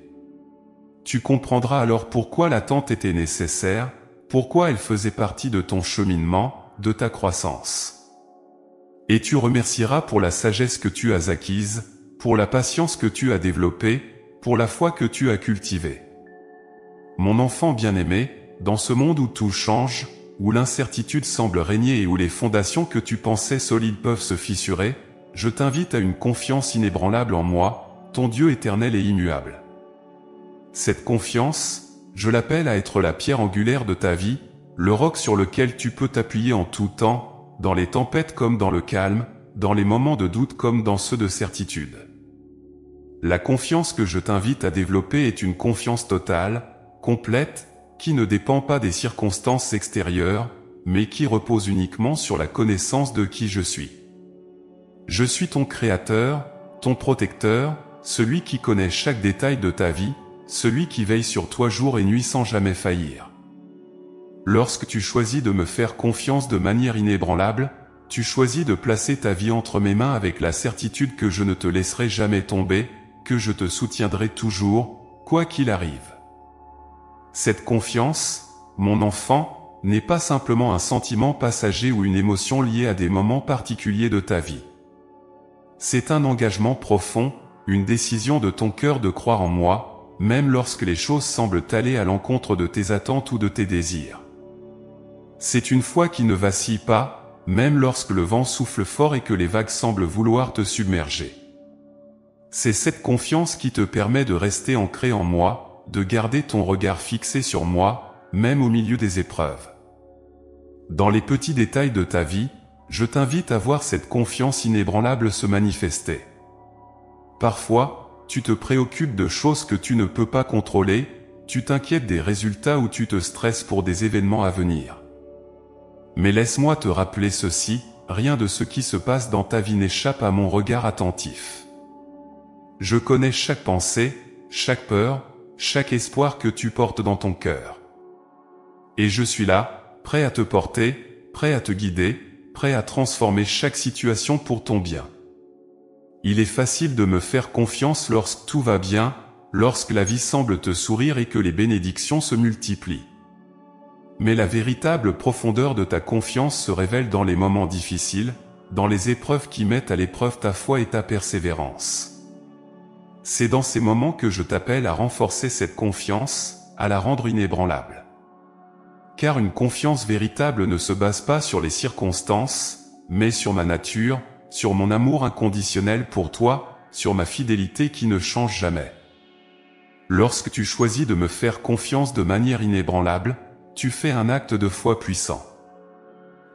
Tu comprendras alors pourquoi l'attente était nécessaire, pourquoi elle faisait partie de ton cheminement, de ta croissance. Et tu remercieras pour la sagesse que tu as acquise, pour la patience que tu as développée, pour la foi que tu as cultivée. Mon enfant bien-aimé, dans ce monde où tout change, où l'incertitude semble régner et où les fondations que tu pensais solides peuvent se fissurer, je t'invite à une confiance inébranlable en moi, ton Dieu éternel et immuable. Cette confiance, je l'appelle à être la pierre angulaire de ta vie, le roc sur lequel tu peux t'appuyer en tout temps, dans les tempêtes comme dans le calme, dans les moments de doute comme dans ceux de certitude. La confiance que je t'invite à développer est une confiance totale, complète, qui ne dépend pas des circonstances extérieures, mais qui repose uniquement sur la connaissance de qui je suis. Je suis ton Créateur, ton protecteur, celui qui connaît chaque détail de ta vie, celui qui veille sur toi jour et nuit sans jamais faillir. Lorsque tu choisis de me faire confiance de manière inébranlable, tu choisis de placer ta vie entre mes mains avec la certitude que je ne te laisserai jamais tomber, que je te soutiendrai toujours, quoi qu'il arrive. Cette confiance, mon enfant, n'est pas simplement un sentiment passager ou une émotion liée à des moments particuliers de ta vie. C'est un engagement profond, une décision de ton cœur de croire en moi, même lorsque les choses semblent aller à l'encontre de tes attentes ou de tes désirs. C'est une foi qui ne vacille pas, même lorsque le vent souffle fort et que les vagues semblent vouloir te submerger. C'est cette confiance qui te permet de rester ancré en moi, de garder ton regard fixé sur moi, même au milieu des épreuves. Dans les petits détails de ta vie, je t'invite à voir cette confiance inébranlable se manifester. Parfois, tu te préoccupes de choses que tu ne peux pas contrôler, tu t'inquiètes des résultats ou tu te stresses pour des événements à venir. Mais laisse-moi te rappeler ceci, rien de ce qui se passe dans ta vie n'échappe à mon regard attentif. Je connais chaque pensée, chaque peur, chaque espoir que tu portes dans ton cœur. Et je suis là, prêt à te porter, prêt à te guider, prêt à transformer chaque situation pour ton bien. Il est facile de me faire confiance lorsque tout va bien, lorsque la vie semble te sourire et que les bénédictions se multiplient. Mais la véritable profondeur de ta confiance se révèle dans les moments difficiles, dans les épreuves qui mettent à l'épreuve ta foi et ta persévérance. C'est dans ces moments que je t'appelle à renforcer cette confiance, à la rendre inébranlable. Car une confiance véritable ne se base pas sur les circonstances, mais sur ma nature, sur mon amour inconditionnel pour toi, sur ma fidélité qui ne change jamais. Lorsque tu choisis de me faire confiance de manière inébranlable, tu fais un acte de foi puissant.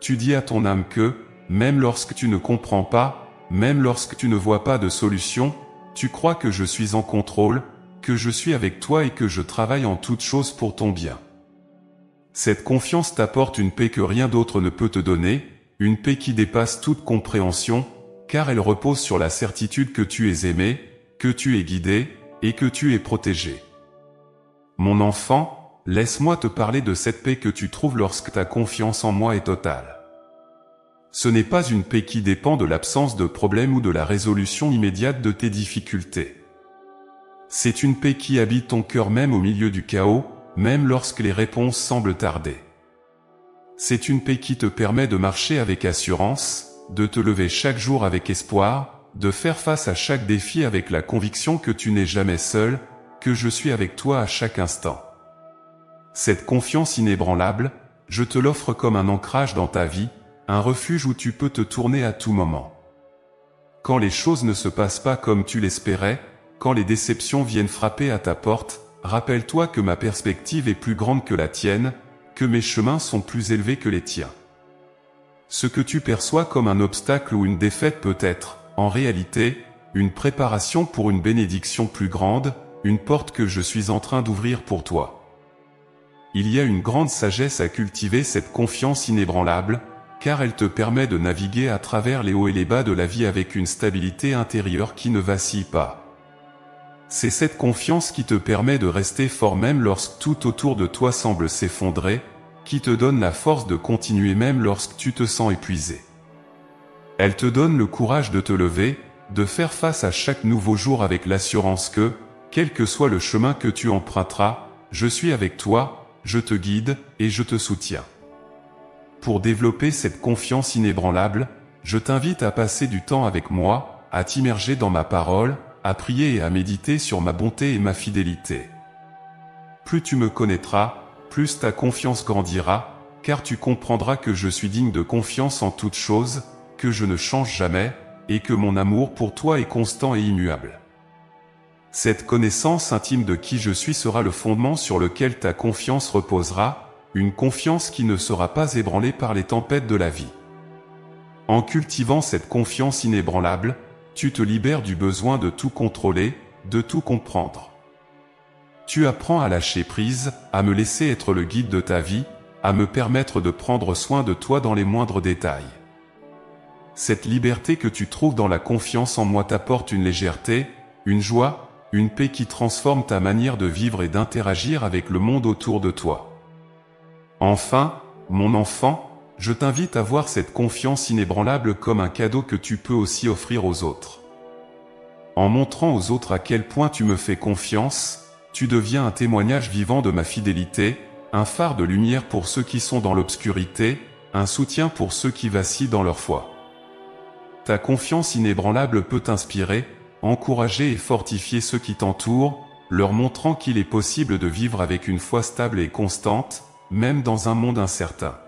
Tu dis à ton âme que, même lorsque tu ne comprends pas, même lorsque tu ne vois pas de solution, tu crois que je suis en contrôle, que je suis avec toi et que je travaille en toutes choses pour ton bien. Cette confiance t'apporte une paix que rien d'autre ne peut te donner, une paix qui dépasse toute compréhension, car elle repose sur la certitude que tu es aimé, que tu es guidé, et que tu es protégé. Mon enfant, laisse-moi te parler de cette paix que tu trouves lorsque ta confiance en moi est totale. Ce n'est pas une paix qui dépend de l'absence de problème ou de la résolution immédiate de tes difficultés. C'est une paix qui habite ton cœur même au milieu du chaos, même lorsque les réponses semblent tarder. C'est une paix qui te permet de marcher avec assurance, de te lever chaque jour avec espoir, de faire face à chaque défi avec la conviction que tu n'es jamais seul, que je suis avec toi à chaque instant. Cette confiance inébranlable, je te l'offre comme un ancrage dans ta vie, un refuge où tu peux te tourner à tout moment. Quand les choses ne se passent pas comme tu l'espérais, quand les déceptions viennent frapper à ta porte, rappelle-toi que ma perspective est plus grande que la tienne, que mes chemins sont plus élevés que les tiens. Ce que tu perçois comme un obstacle ou une défaite peut être, en réalité, une préparation pour une bénédiction plus grande, une porte que je suis en train d'ouvrir pour toi. Il y a une grande sagesse à cultiver cette confiance inébranlable, car elle te permet de naviguer à travers les hauts et les bas de la vie avec une stabilité intérieure qui ne vacille pas. C'est cette confiance qui te permet de rester fort même lorsque tout autour de toi semble s'effondrer, qui te donne la force de continuer même lorsque tu te sens épuisé. Elle te donne le courage de te lever, de faire face à chaque nouveau jour avec l'assurance que, quel que soit le chemin que tu emprunteras, je suis avec toi, je te guide et je te soutiens. Pour développer cette confiance inébranlable, je t'invite à passer du temps avec moi, à t'immerger dans ma parole, à prier et à méditer sur ma bonté et ma fidélité. Plus tu me connaîtras, plus ta confiance grandira, car tu comprendras que je suis digne de confiance en toutes choses, que je ne change jamais, et que mon amour pour toi est constant et immuable. Cette connaissance intime de qui je suis sera le fondement sur lequel ta confiance reposera, une confiance qui ne sera pas ébranlée par les tempêtes de la vie. En cultivant cette confiance inébranlable, tu te libères du besoin de tout contrôler, de tout comprendre. Tu apprends à lâcher prise, à me laisser être le guide de ta vie, à me permettre de prendre soin de toi dans les moindres détails. Cette liberté que tu trouves dans la confiance en moi t'apporte une légèreté, une joie, une paix qui transforme ta manière de vivre et d'interagir avec le monde autour de toi. Enfin, mon enfant, je t'invite à voir cette confiance inébranlable comme un cadeau que tu peux aussi offrir aux autres. En montrant aux autres à quel point tu me fais confiance, tu deviens un témoignage vivant de ma fidélité, un phare de lumière pour ceux qui sont dans l'obscurité, un soutien pour ceux qui vacillent dans leur foi. Ta confiance inébranlable peut inspirer, encourager et fortifier ceux qui t'entourent, leur montrant qu'il est possible de vivre avec une foi stable et constante, même dans un monde incertain.